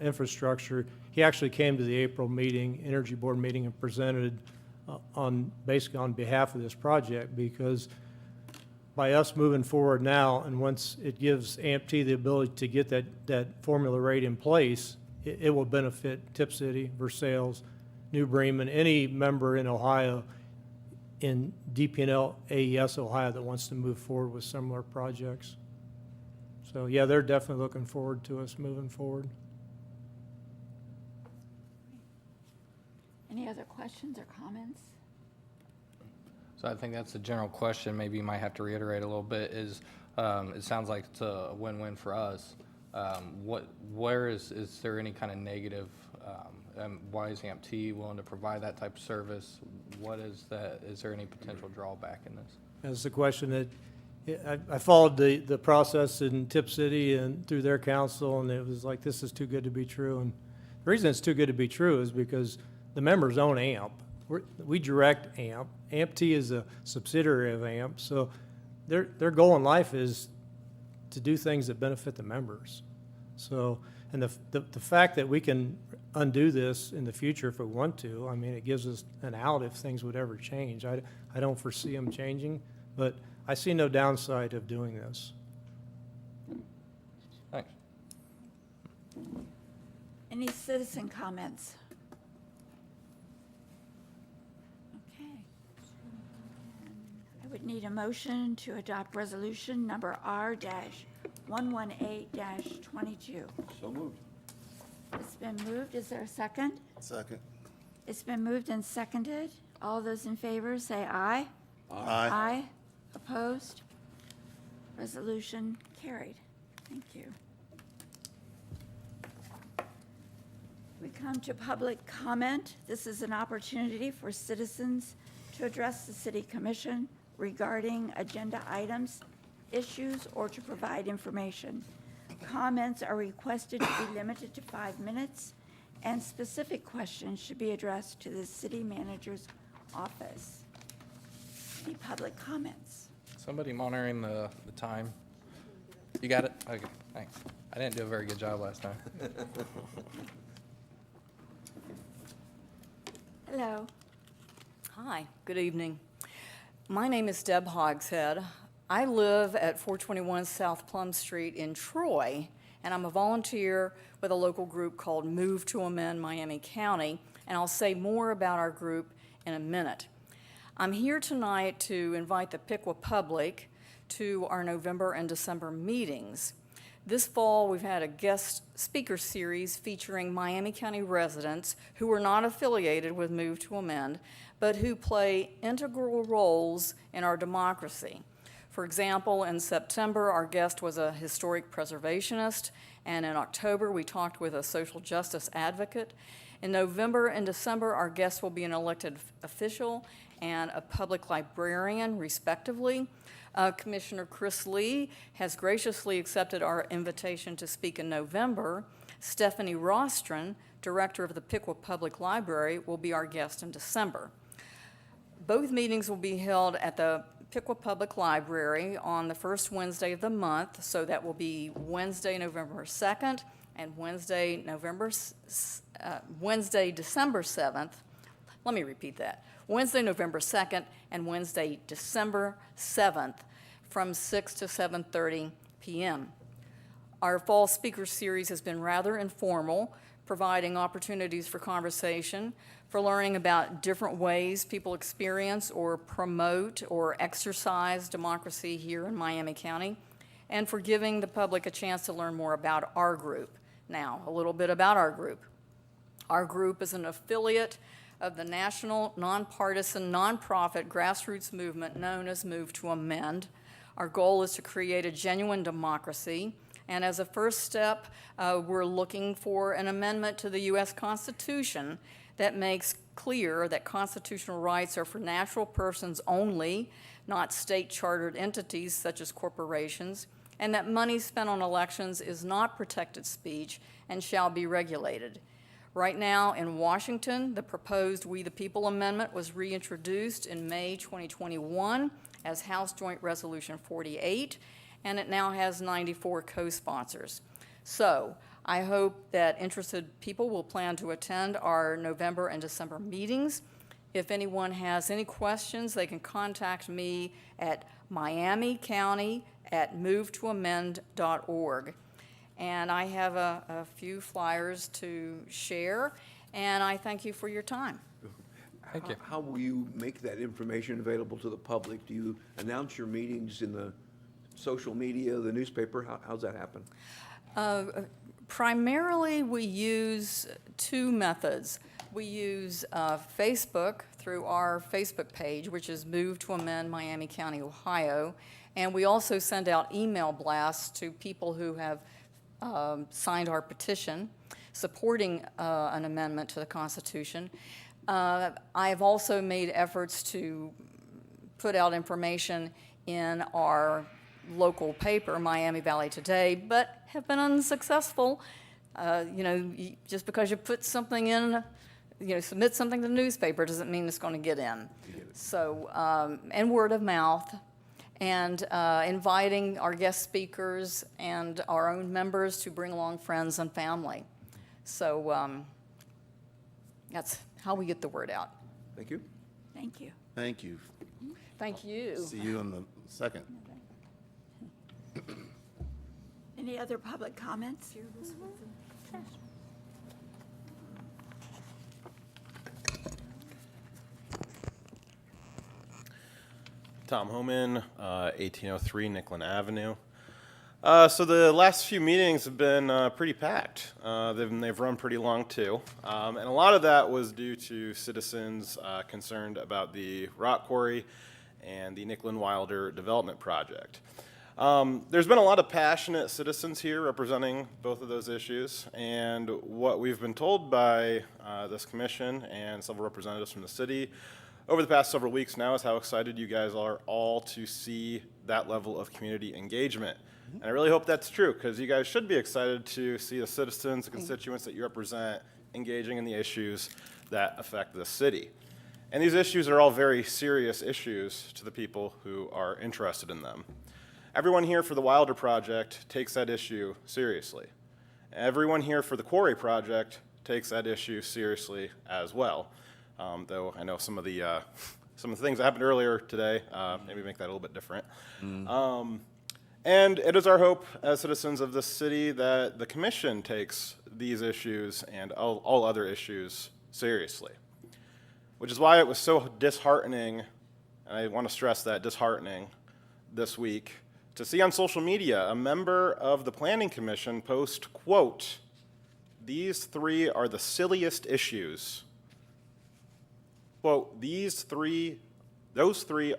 infrastructure, he actually came to the April meeting, Energy Board meeting, and presented basically on behalf of this project, because by us moving forward now, and once it gives AMP-T the ability to get that formula rate in place, it will benefit Tip City, Versailles, New Bremen, any member in Ohio, in DP&L AES Ohio that wants to move forward with similar projects. So yeah, they're definitely looking forward to us moving forward. Any other questions or comments? So I think that's a general question. Maybe you might have to reiterate a little bit is, it sounds like it's a win-win for us. Is there any kind of negative, why is AMP-T willing to provide that type of service? Is there any potential drawback in this? That's the question that, I followed the process in Tip City and through their council, and it was like, this is too good to be true. And the reason it's too good to be true is because the members own AMP. We direct AMP. AMP-T is a subsidiary of AMP, so their goal in life is to do things that benefit the members. So, and the fact that we can undo this in the future if we want to, I mean, it gives us an out if things would ever change. I don't foresee them changing, but I see no downside of doing this. Thanks. Any citizen comments? Okay. I would need a motion to adopt resolution number R-118-22. So moved. It's been moved. Is there a second? Second. It's been moved and seconded. All those in favor say aye. Aye. Aye. Opposed? Resolution carried. Thank you. We come to public comment. This is an opportunity for citizens to address the City Commission regarding agenda items, issues, or to provide information. Comments are requested to be limited to 5 minutes, and specific questions should be addressed to the city manager's office. Any public comments? Somebody monitoring the time? You got it? Okay, thanks. I didn't do a very good job last time. Hello. Hi, good evening. My name is Deb Hogshead. I live at 421 South Plum Street in Troy, and I'm a volunteer with a local group called Move to Amend Miami County, and I'll say more about our group in a minute. I'm here tonight to invite the Piqua public to our November and December meetings. This fall, we've had a guest speaker series featuring Miami County residents who are not affiliated with Move to Amend, but who play integral roles in our democracy. For example, in September, our guest was a historic preservationist, and in October, we talked with a social justice advocate. In November and December, our guest will be an elected official, and a public librarian, respectively. Commissioner Chris Lee has graciously accepted our invitation to speak in November. Stephanie Rostron, Director of the Piqua Public Library, will be our guest in December. Both meetings will be held at the Piqua Public Library on the first Wednesday of the month, so that will be Wednesday, November 2nd, and Wednesday, December 7th. Let me repeat that. Wednesday, November 2nd, and Wednesday, December 7th, from 6 to 7:30 p.m. Our fall speaker series has been rather informal, providing opportunities for conversation, for learning about different ways people experience or promote or exercise democracy here in Miami County, and for giving the public a chance to learn more about our group. Now, a little bit about our group. Our group is an affiliate of the national, nonpartisan, nonprofit grassroots movement known as Move to Amend. Our goal is to create a genuine democracy, and as a first step, we're looking for an amendment to the U.S. Constitution that makes clear that constitutional rights are for natural persons only, not state-chartered entities such as corporations, and that money spent on elections is not protected speech and shall be regulated. Right now in Washington, the proposed We the People Amendment was reintroduced in May 2021 as House Joint Resolution 48, and it now has 94 co-sponsors. So I hope that interested people will plan to attend our November and December meetings. If anyone has any questions, they can contact me at miamicounty@movetoamend.org. And I have a few flyers to share, and I thank you for your time. Thank you. How will you make that information available to the public? Do you announce your meetings in the social media, the newspaper? How's that happen? Primarily, we use two methods. We use Facebook through our Facebook page, which is Move to Amend Miami County, Ohio, and we also send out email blasts to people who have signed our petition supporting an amendment to the Constitution. I have also made efforts to put out information in our local paper, Miami Valley Today, but have been unsuccessful. Just because you put something in, submit something to the newspaper doesn't mean it's going to get in. So, and word of mouth, and inviting our guest speakers and our own members to bring along friends and family. So that's how we get the word out. Thank you. Thank you. Thank you. Thank you. See you on the 2nd. Any other public comments? Tom Homan, 1803 Nicklin Avenue. So the last few meetings have been pretty packed. They've run pretty long too. And a lot of that was due to citizens concerned about the rock quarry and the Nicklin Wilder development project. There's been a lot of passionate citizens here representing both of those issues, and what we've been told by this commission and several representatives from the city over the past several weeks now is how excited you guys are all to see that level of community engagement. And I really hope that's true, because you guys should be excited to see the citizens, the constituents that you represent, engaging in the issues that affect the city. And these issues are all very serious issues to the people who are interested in them. Everyone here for the Wilder Project takes that issue seriously. Everyone here for the Quarry Project takes that issue seriously as well. Though I know some of the things that happened earlier today maybe make that a little bit different. And it is our hope as citizens of this city that the commission takes these issues and all other issues seriously. Which is why it was so disheartening, and I want to stress that, disheartening, this week, to see on social media a member of the Planning Commission post, quote, "These three are the silliest issues." Quote, those three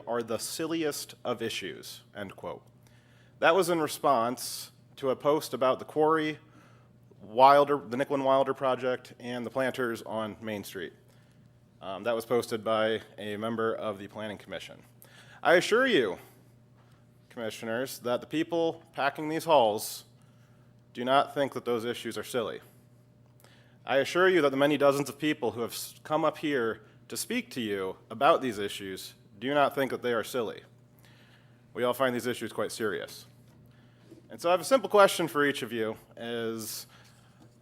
are the silliest of issues, end quote. That was in response to a post about the quarry, the Nicklin Wilder project, and the planters on Main Street. that was posted by a member of the Planning Commission. I assure you, commissioners, that the people packing these halls do not think that those issues are silly. I assure you that the many dozens of people who have come up here to speak to you about these issues do not think that they are silly. We all find these issues quite serious. And so I have a simple question for each of you is,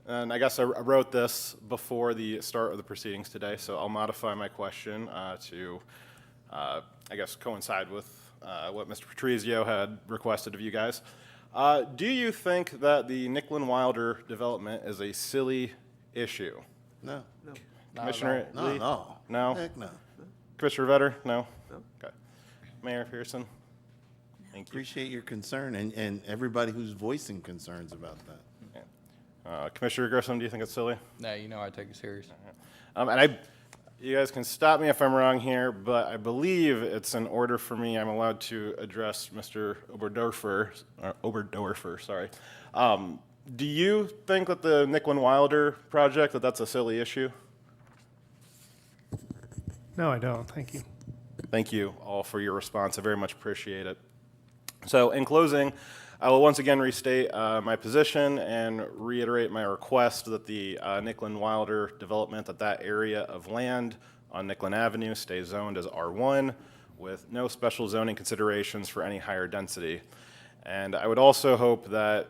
and I guess I wrote this before the start of the proceedings today, so I'll modify my question to, I guess, coincide with what Mr. Patrizio had requested of you guys. Do you think that the Nicklin Wilder development is a silly issue? No. Commissioner No, Lee? no. No? Heck no. Commissioner Vetter? No? Okay. Mayor Pearson? Thank you. Appreciate your concern and everybody who's voicing concerns about that. Commissioner Grissom, do you think it's silly? No, you know I take it serious. You guys can stop me if I'm wrong here, but I believe it's in order for me, I'm allowed to address Mr. Oberdorfer, sorry. Do you think that the Nicklin Wilder project, that's a silly issue? No, I don't. Thank you. Thank you all for your response. I very much appreciate it. So in closing, I will once again restate my position and reiterate my request that the Nicklin Wilder development, that area of land on Nicklin Avenue stay zoned as R1 with no special zoning considerations for any higher density. And I would also hope that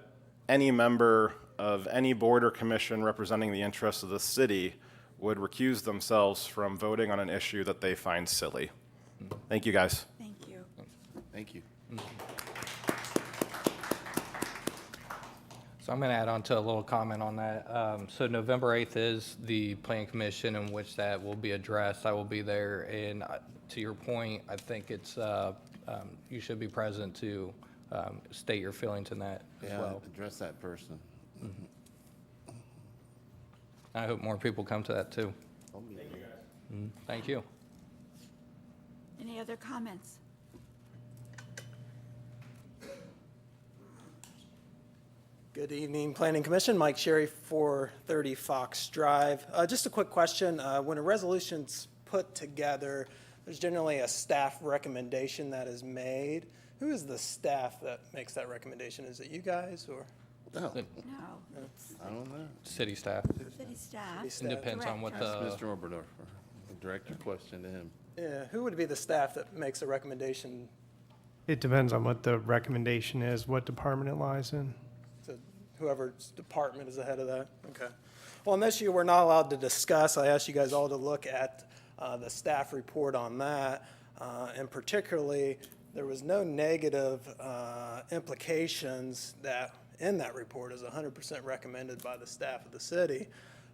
any member of any board or commission representing the interests of the city would recuse themselves from voting on an issue that they find silly. Thank you, guys. Thank you. Thank you. So I'm going to add on to a little comment on that. So November 8th is the Planning Commission in which that will be addressed. I will be there, and to your point, I think it's, you should be present to state your feelings in that as Yeah, well. address that person. I hope more people come to that too. Thank you. Any other comments? Good evening, Planning Commission. Mike Sherry, 430 Fox Drive. Just a quick question. When a resolution's put together, there's generally a staff recommendation that is made. Who is the staff that makes that recommendation? Is it you guys or? No, No, I don't know. City staff. city staff. City It depends on what Ask the, Mr. Oberdorfer. Direct your question to him. Yeah, who would be the staff that makes a recommendation It depends on what the recommendation is, what department it lies in. to whoever's department is ahead of that? Okay. Well, on this issue, we're not allowed to discuss. I asked you guys all to look at the staff report on that. And particularly, there was no negative implications that in that report is 100% recommended by the staff of the city.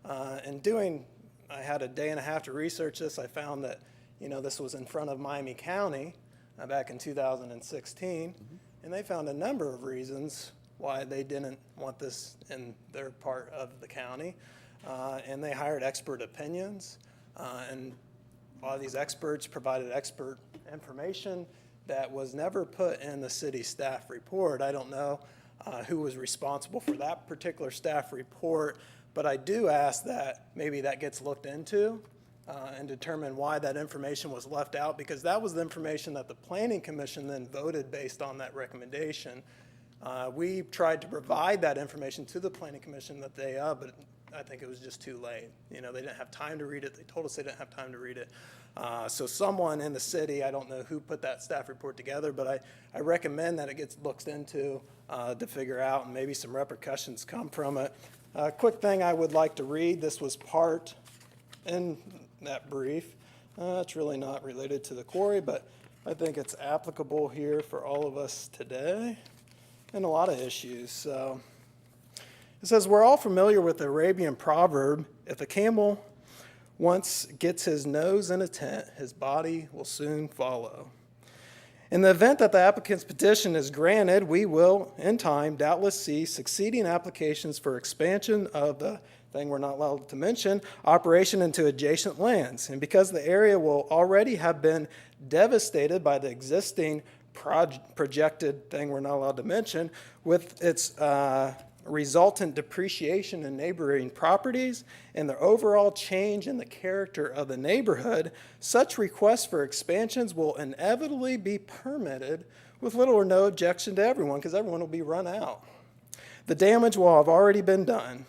I had a day and a half to research this. I found that, this was in front of Miami County back in 2016, and they found a number of reasons why they didn't want this in their part of the county. And they hired expert opinions, and a lot of these experts provided expert information that was never put in the city staff report. I don't know who was responsible for that particular staff report, but I do ask that maybe that gets looked into and determine why that information was left out, because that was the information that the Planning Commission then voted based on that recommendation. We tried to provide that information to the Planning Commission that day of, but I think it was just too late. They didn't have time to read it. They told us they didn't have time to read it. So someone in the city, I don't know who put that staff report together, but I recommend that it gets looked into to figure out, and maybe some repercussions come from it. Quick thing I would like to read. This was part in that brief. It's really not related to the quarry, but I think it's applicable here for all of us today and a lot of issues. So it says, we're all familiar with the Arabian proverb, if a camel once gets his nose in a tent, his body will soon follow. In the event that the applicant's petition is granted, we will, in time, doubtless see succeeding applications for expansion of the thing we're not allowed to mention, operation into adjacent lands. And because the area will already have been devastated by the existing projected thing we're not allowed to mention, with its resultant depreciation in neighboring properties, and the overall change in the character of the neighborhood, such requests for expansions will inevitably be permitted with little or no objection to everyone, because everyone will be run out. The damage will have already been done,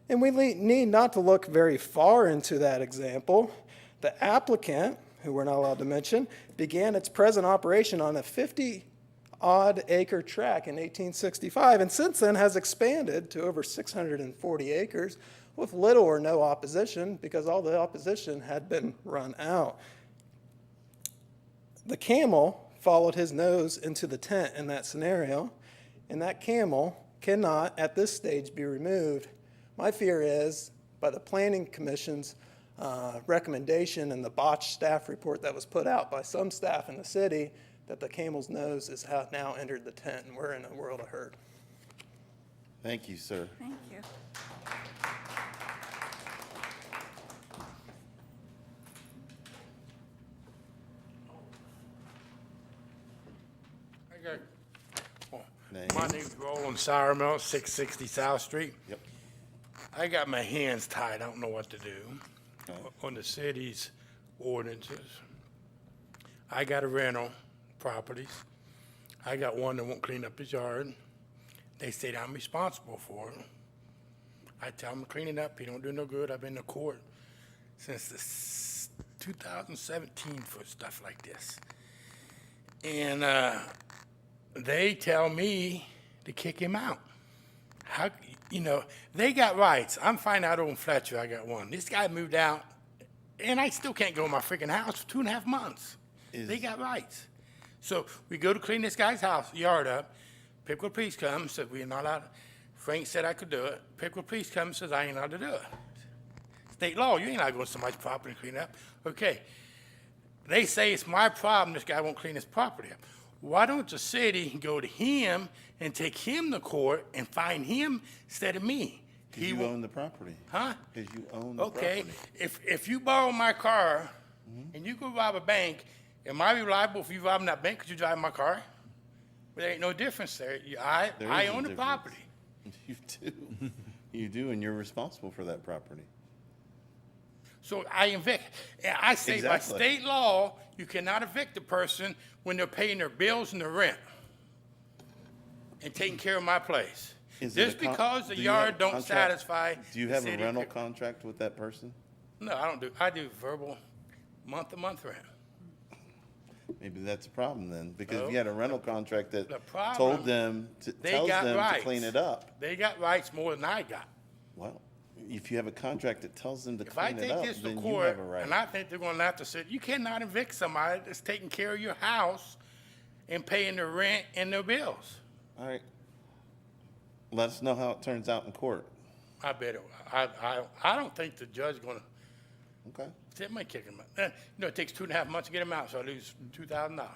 and we need not to look very far into that example. The applicant, who we're not allowed to mention, began its present operation on a 50-odd acre tract in 1865, and since then has expanded to over 640 acres with little or no opposition, because all the opposition had been run out. The camel followed his nose into the tent in that scenario, and that camel cannot, at this stage, be removed. My fear is, by the Planning Commission's recommendation and the botched staff report that was put out by some staff in the city, that the camel's nose has now entered the tent, and we're in a world of hurt. Thank you, sir. Thank you. My name's Roland Sourmouth, 660 South Street. Yep. I got my hands tied. I don't know what to do on the city's ordinances. I got a rental properties. I got one that won't clean up his yard. They say that I'm responsible for it. I tell him to clean it up. He don't do no good. I've been to court since 2017 for stuff like this. And they tell me to kick him out. How, they got rights. I'm finding out on Fletcher I got one. This guy moved out, and I still can't go in my freaking house for 2.5 months. They got rights. So we go to clean this guy's yard up. Pickwick Police comes, said we're not allowed. Frank said I could do it. Pickwick Police comes, says I ain't allowed to do it. State law, you ain't allowed to go to somebody's property and clean up. Okay. They say it's my problem this guy won't clean his property up. Why don't the city go to him and take him to court and fine him instead of me? Because you own the property. Huh? Because you own the property. Okay, if you borrow my car and you go rob a bank, am I reliable if you rob that bank because you drive my car? There ain't no difference there. I There is I a own the difference. property. You do. You do, and you're responsible for that property. So I evict. And I say by Exactly. state law, you cannot evict a person when they're paying their bills and their rent and taking care of my place. Is it Just a con- because the do you have yard a don't contract? satisfy. Do you the have a city- rental contract with that person? No, I don't do. I do verbal month-to-month rent. Maybe that's a problem then, because No. if you had a rental contract that The problem- told them, They tells got them rights. to clean it up. They got rights more than I got. Well, if you have a contract that tells them to If I clean it take up, this to then you court, have a right. and I think they're gonna have to say, you cannot evict somebody that's taking care of your house and paying their rent and their bills. All right. Let us know how it turns out in court. I bet it, I don't think the judge gonna, Okay. they might kick him out. It takes 2.5 months to get him out, so I lose $2,000.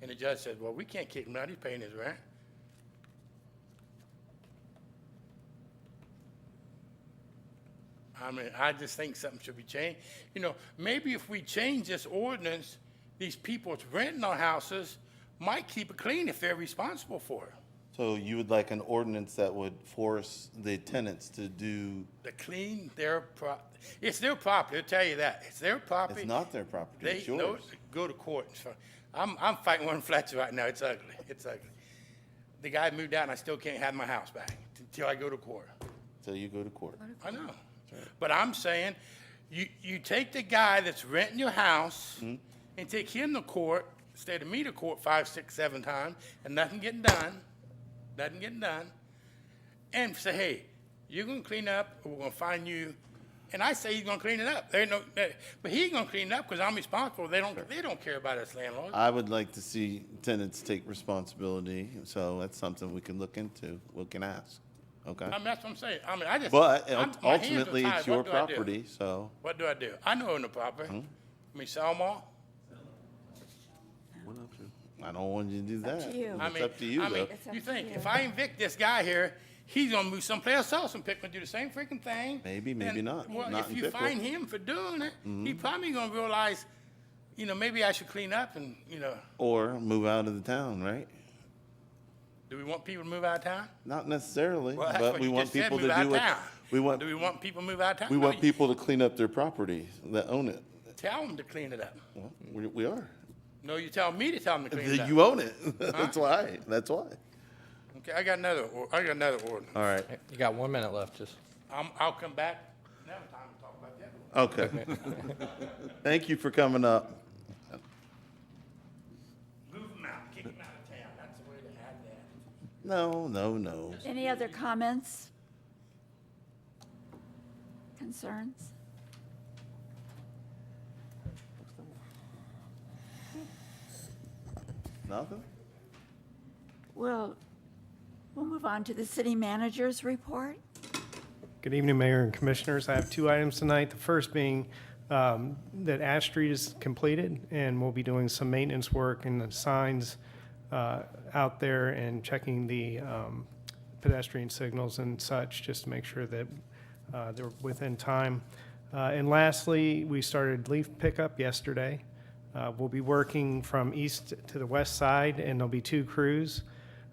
And the judge says, well, we can't kick him out, he's paying his rent. I mean, I just think something should be changed. Maybe if we change this ordinance, these people that's renting our houses might keep it clean if they're responsible for it. So you would like an ordinance that would force the tenants to do, To clean their it's their property, I'll tell you that. It's their property. it's not their property, They it's no, yours. go to court. I'm fighting one in Fletcher right now. It's ugly. It's ugly. The guy moved out, and I still can't have my house back until I go to court. So you go to court. I know. But I'm saying, you take the guy that's renting your house Mm-hmm. and take him to court instead of me to court 5, 6, 7 times, and nothing getting done, and say, hey, you're gonna clean up, or we're gonna fine you. And I say he's gonna clean it up. But he's gonna clean it up because I'm responsible. They don't care about us landlords. I would like to see tenants take responsibility, so that's something we can look into, we can ask, okay? I mean, that's what I'm saying. I mean, I just. But my hands are ultimately, tied. it's your What do I do? property, so. What do I do? I know own the property. I mean, sell them all? I don't want you to do that. up to you. It's up to you, though. It's up You to think, you. if I evict this guy here, he's gonna move someplace else and pick and do the same freaking thing. Maybe, maybe And, not. Well, Not if in you Pickwick. find him for doing it, he probably gonna realize, maybe I should clean up and, Or move out of the town, right? Do we want people to move out of town? Not necessarily, Well, that's but what we you want just said, people move to out do of what, town. we want, Do we want people to move out of town? we No, want you- people to clean up their property that own it. Tell them to clean it up. Well, we are. No, you tell me to tell them to clean it up. You own it. That's why, that's why. Okay, I got another ordinance. All right, You got 1 minute left, just. I'll come back another time to talk about that. okay. Thank you for coming up. Move them out, kick them out of town. That's the way to have that. No. Any other comments? Concerns? Nothing? We'll move on to the city manager's report. Good evening, Mayor and Commissioners. I have two items tonight. The first being that Ash Street is completed, and we'll be doing some maintenance work and the signs out there and checking the pedestrian signals and such, just to make sure that they're within time. And lastly, we started leaf pickup yesterday. We'll be working from east to the west side, and there'll be 2 crews.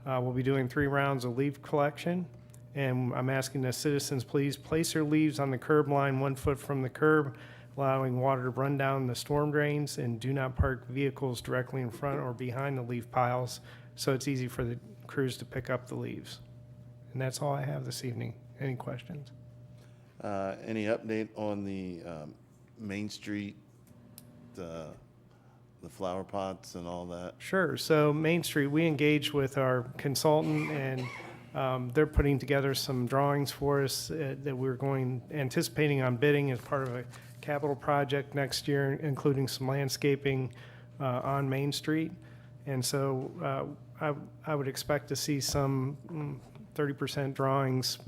We'll be doing 3 rounds of leaf collection, and I'm asking the citizens, please place your leaves on the curb line 1 foot from the curb, allowing water to run down the storm drains, and do not park vehicles directly in front or behind the leaf piles, so it's easy for the crews to pick up the leaves. And that's all I have this evening. Any questions? Any update on the Main Street, the flower pots and all that? Sure. So Main Street, we engaged with our consultant, and they're putting together some drawings for us that we're anticipating on bidding as part of a capital project next year, including some landscaping on Main Street. And so I would expect to see some 30% drawings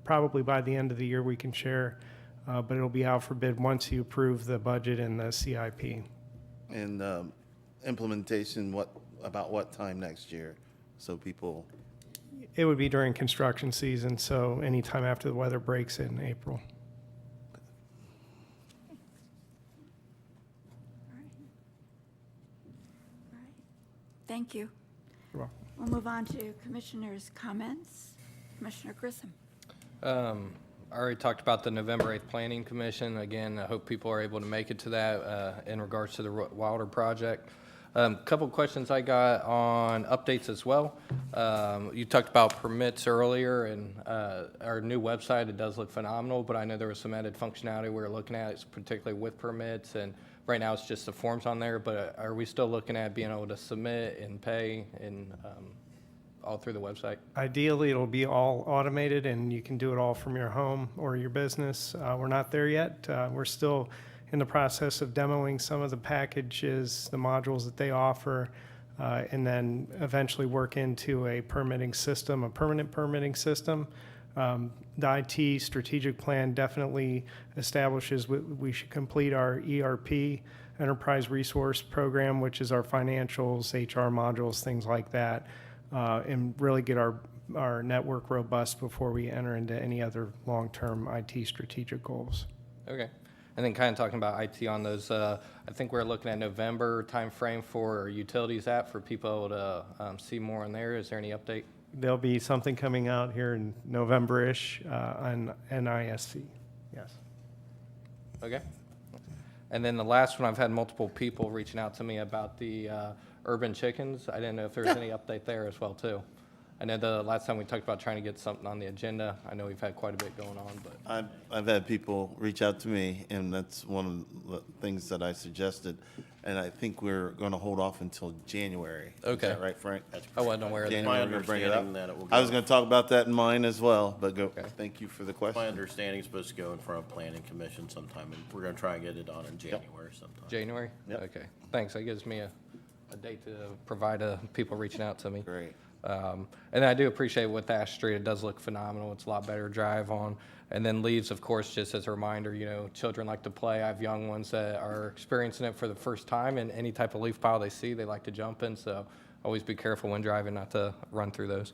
probably by the end of the year we can share, but it'll be out for bid once you approve the budget and the CIP. And implementation, about what time next year? So people, It would be during construction season, so anytime after the weather breaks in April. All right. Thank you. You're welcome. We'll move on to commissioners' comments. Commissioner Grissom. I already talked about the November 8th Planning Commission. Again, I hope people are able to make it to that in regards to the Wilder project. Couple questions I got on updates as well. You talked about permits earlier, and our new website, it does look phenomenal, but I know there was some added functionality we were looking at, particularly with permits, and right now it's just the forms on there, but are we still looking at being able to submit and pay and all through the website? Ideally, it'll be all automated, and you can do it all from your home or your business. We're not there yet. We're still in the process of demoing some of the packages, the modules that they offer, and then eventually work into a permitting system, a permanent permitting system. The IT strategic plan definitely establishes we should complete our ERP, Enterprise Resource Program, which is our financials, HR modules, things like that, and really get our network robust before we enter into any other long-term IT strategic goals. Okay. And then kind of talking about IT on those, I think we're looking at November timeframe for our utilities app for people to see more on there. Is there any update? There'll be something coming out here in November-ish on NISC, yes. Okay. And then the last one, I've had multiple people reaching out to me about the urban chickens. I didn't know if there was any update there as well, too. I know the last time we talked about trying to get something on the agenda. I know we've had quite a bit going on, but. I've had people reach out to me, and that's one of the things that I suggested, and I think we're going to hold off until January. Okay. Is that right, Frank? I wasn't aware of that. January, My we're gonna bring it up. understanding that it will I was go- going to talk about that in mine as well, but go, Okay. thank you for the My question. understanding is supposed to go in front of Planning Commission sometime, and we're gonna try and get it on in January sometime. January? Yep. Okay. Thanks. That gives me a date to provide people reaching out to me. Great. And I do appreciate with Ash Street, it does look phenomenal. It's a lot better to drive on. And then leaves, of course, just as a reminder, you know, children like to play. I have young ones that are experiencing it for the first time, and any type of leaf pile they see, they like to jump in. So always be careful when driving not to run through those.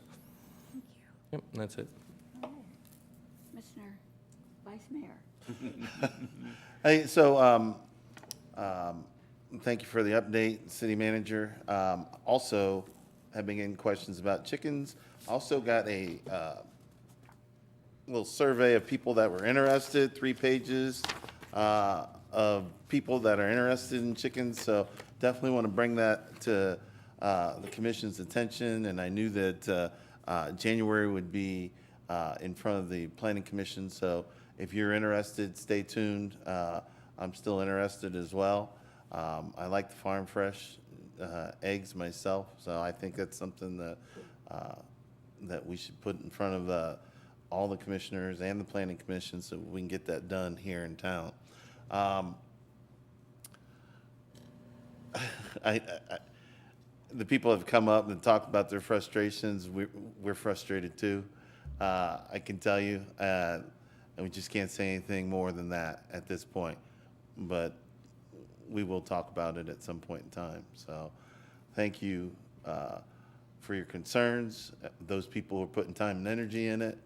Thank you. Yep, and that's it. All right. Commissioner, Vice Mayor. Hey, so, thank you for the update, City Manager. Also, have been getting questions about chickens. Also got a little survey of people that were interested, 3 pages of people that are interested in chickens. So definitely want to bring that to the commission's attention. And I knew that January would be in front of the planning commission. So if you're interested, stay tuned. I'm still interested as well. I like the farm fresh eggs myself, so I think that's something that that we should put in front of all the commissioners and the planning commission so we can get that done here in town. The people have come up and talked about their frustrations. We're frustrated too. I can tell you, and we just can't say anything more than that at this point. But we will talk about it at some point in time. So thank you for your concerns, those people who are putting time and energy in it.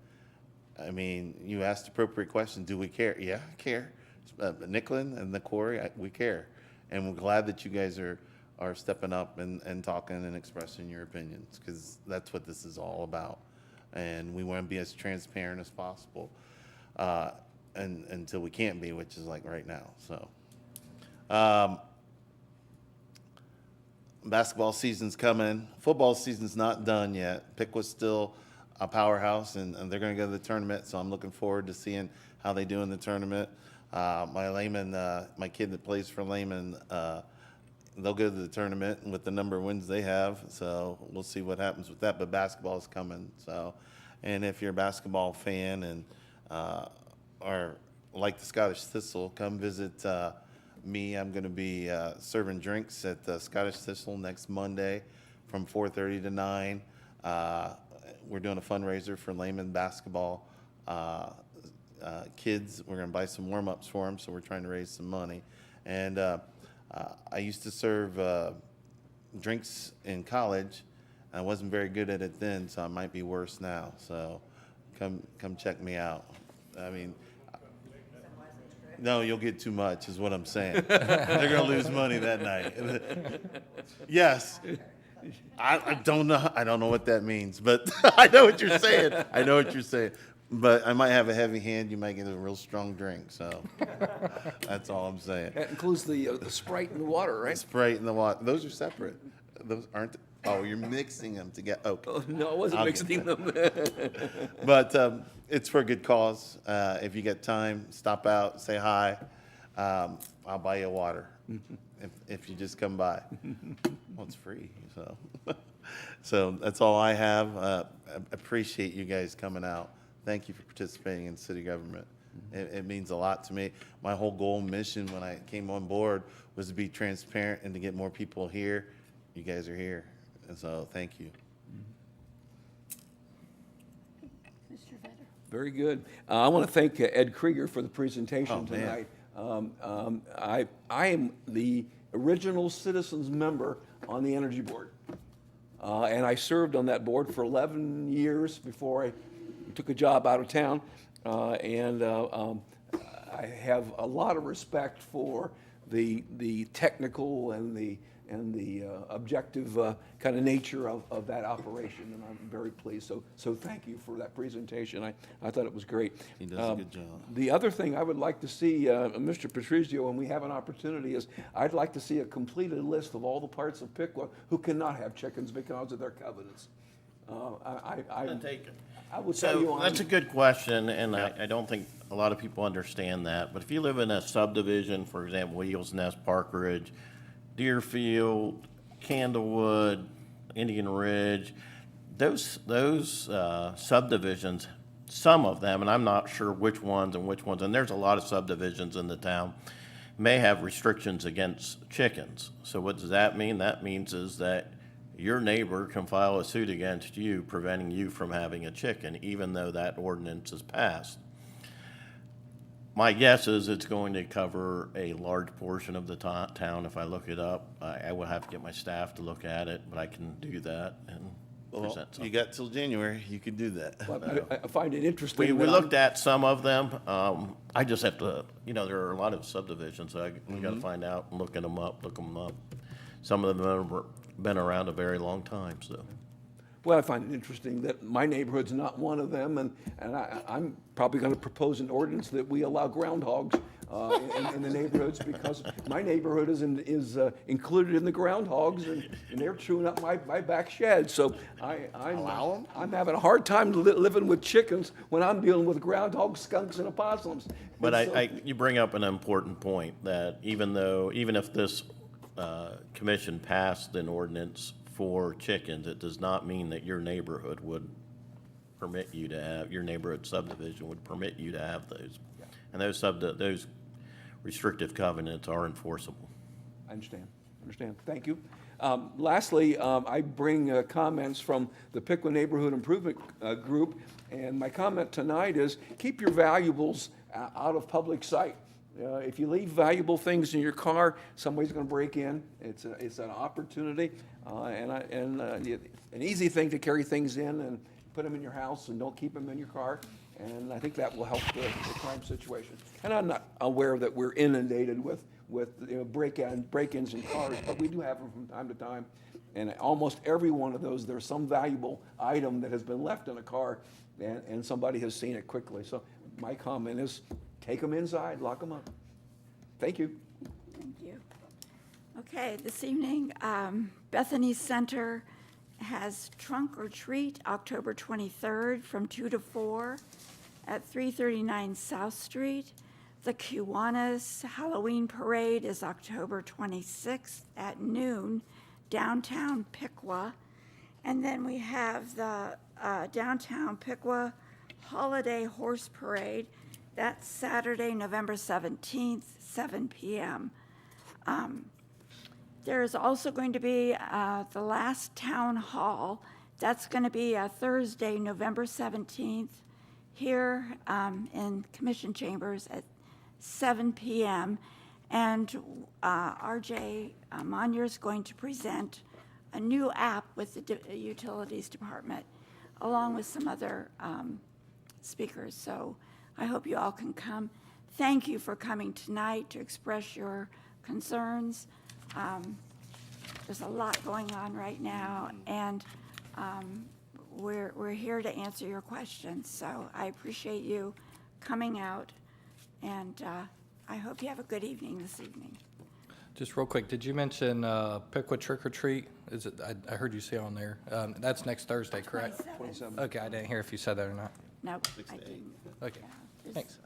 I mean, you asked appropriate questions. Do we care? Yeah, I care. Nicklin and the quarry, we care. And we're glad that you guys are stepping up and talking and expressing your opinions, because that's what this is all about. And we want to be as transparent as possible and until we can't be, which is like right now. So basketball season's coming. Football season's not done yet. Pickwa's still a powerhouse, and they're going to go to the tournament, so I'm looking forward to seeing how they do in the tournament. My kid that plays for Lehman, they'll go to the tournament with the number of wins they have, so we'll see what happens with that, but basketball is coming. So, and if you're a basketball fan and or like the Scottish Thistle, come visit me. I'm going to be serving drinks at the Scottish Thistle next Monday from 4:30 to 9. We're doing a fundraiser for Lehman basketball kids. We're going to buy some warm-ups for them, so we're trying to raise some money. And I used to serve drinks in college. I wasn't very good at it then, so I might be worse now. So come check me out. I mean, no, you'll get too much is what I'm saying. They're going to lose money that night. Yes. I don't know. I don't know what that means, but I know what you're saying. I know what you're saying. But I might have a heavy hand. You might get a real strong drink. So that's all I'm saying. That includes the Sprite and the water, right? Sprite and the water. Those are separate. Those aren't. Oh, you're mixing them together. Okay. Oh, no, I wasn't mixing them. But it's for a good cause. If you get time, stop out, say hi. I'll buy you a water if you just come by. Well, it's free, so. So that's all I have. I appreciate you guys coming out. Thank you for participating in city government. It means a lot to me. My whole goal and mission when I came on board was to be transparent and to get more people here. You guys are here, and so thank you. Mr. Vedder. Very good. I want to thank Ed Krieger for the presentation Oh, man. tonight. I am the original citizens member on the Energy Board. And I served on that board for 11 years before I took a job out of town. I have a lot of respect for the technical and the objective kind of nature of that operation, and I'm very pleased. So thank you for that presentation. I thought it was great. He does a good job. The other thing I would like to see, Mr. Patrizio, when we have an opportunity, is I'd like to see a completed list of all the parts of Piqua who cannot have chickens because of their covenants. I will tell you So on. that's a good question, and I don't think a lot of people understand that. But if you live in a subdivision, for example, Eagles Nest, Park Ridge, Deerfield, Candlewood, Indian Ridge, those subdivisions, some of them, and I'm not sure which ones, and there's a lot of subdivisions in the town, may have restrictions against chickens. So what does that mean? That means is that your neighbor can file a suit against you, preventing you from having a chicken, even though that ordinance is passed. My guess is it's going to cover a large portion of the town. If I look it up, I will have to get my staff to look at it, but I can do that and Well, present something. you got till January. You could do that. Well, I find it interesting. We that looked at some of them. I just have to, there are a lot of subdivisions, so we got to find out and look them up. some of them have been around a very long time, so. Well, I find it interesting that my neighborhood's not one of them, and I'm probably going to propose an ordinance that we allow groundhogs in the neighborhoods, because my neighborhood is included in the groundhogs, and they're chewing up my back shed. So I'm having a hard time living with chickens when I'm dealing with groundhogs, skunks, and opossums. But And so- you bring up an important point, that even if this commission passed an ordinance for chickens, it does not mean that your neighborhood would permit you to have, your neighborhood subdivision would permit you to have those. And those restrictive covenants are enforceable. I understand. Thank you. Lastly, I bring comments from the Piqua Neighborhood Improvement Group, and my comment tonight is keep your valuables out of public sight. If you leave valuable things in your car, somebody's going to break in. It's an opportunity, and an easy thing to carry things in and put them in your house, and don't keep them in your car. And I think that will help the crime situation. And I'm not aware that we're inundated with break-ins in cars, but we do have them from time to time. And almost every one of those, there's some valuable item that has been left in a car, and somebody has seen it quickly. So my comment is, take them inside, lock them up. Thank you. Thank you. Okay, this evening, Bethany Center has Trunk or Treat, October 23rd from 2 to 4 at 339 South Street. The Kiwanis Halloween Parade is October 26th at noon, downtown Piqua. And then we have the downtown Piqua Holiday Horse Parade. That's Saturday, November 17th, 7 p.m. There is also going to be the last town hall. That's going to be Thursday, November 17th, here in Commission Chambers at 7 p.m. And RJ Monier is going to present a new app with the Utilities Department, along with some other speakers. So I hope you all can come. Thank you for coming tonight to express your concerns. There's a lot going on right now, and we're here to answer your questions. So I appreciate you coming out, and I hope you have a good evening this evening. Just real quick, did you mention Piqua Trick or Treat? Is it? I heard you say on there. That's next Thursday, correct? 27th. Okay, I didn't hear if you said that or not. No, I didn't. Okay, There's thanks.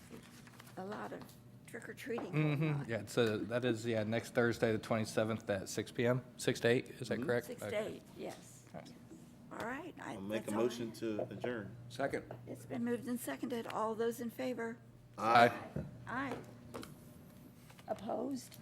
a lot of trick-or-treating going on. Yeah, so that is, next Thursday, the 27th at 6 p.m., 6 to 8, is that correct? 6 to Okay. 8, yes. Right. All right. I'll make a that's all I- motion to adjourn. Second. It's been moved and seconded. All those in favor? Aye. Aye. Opposed?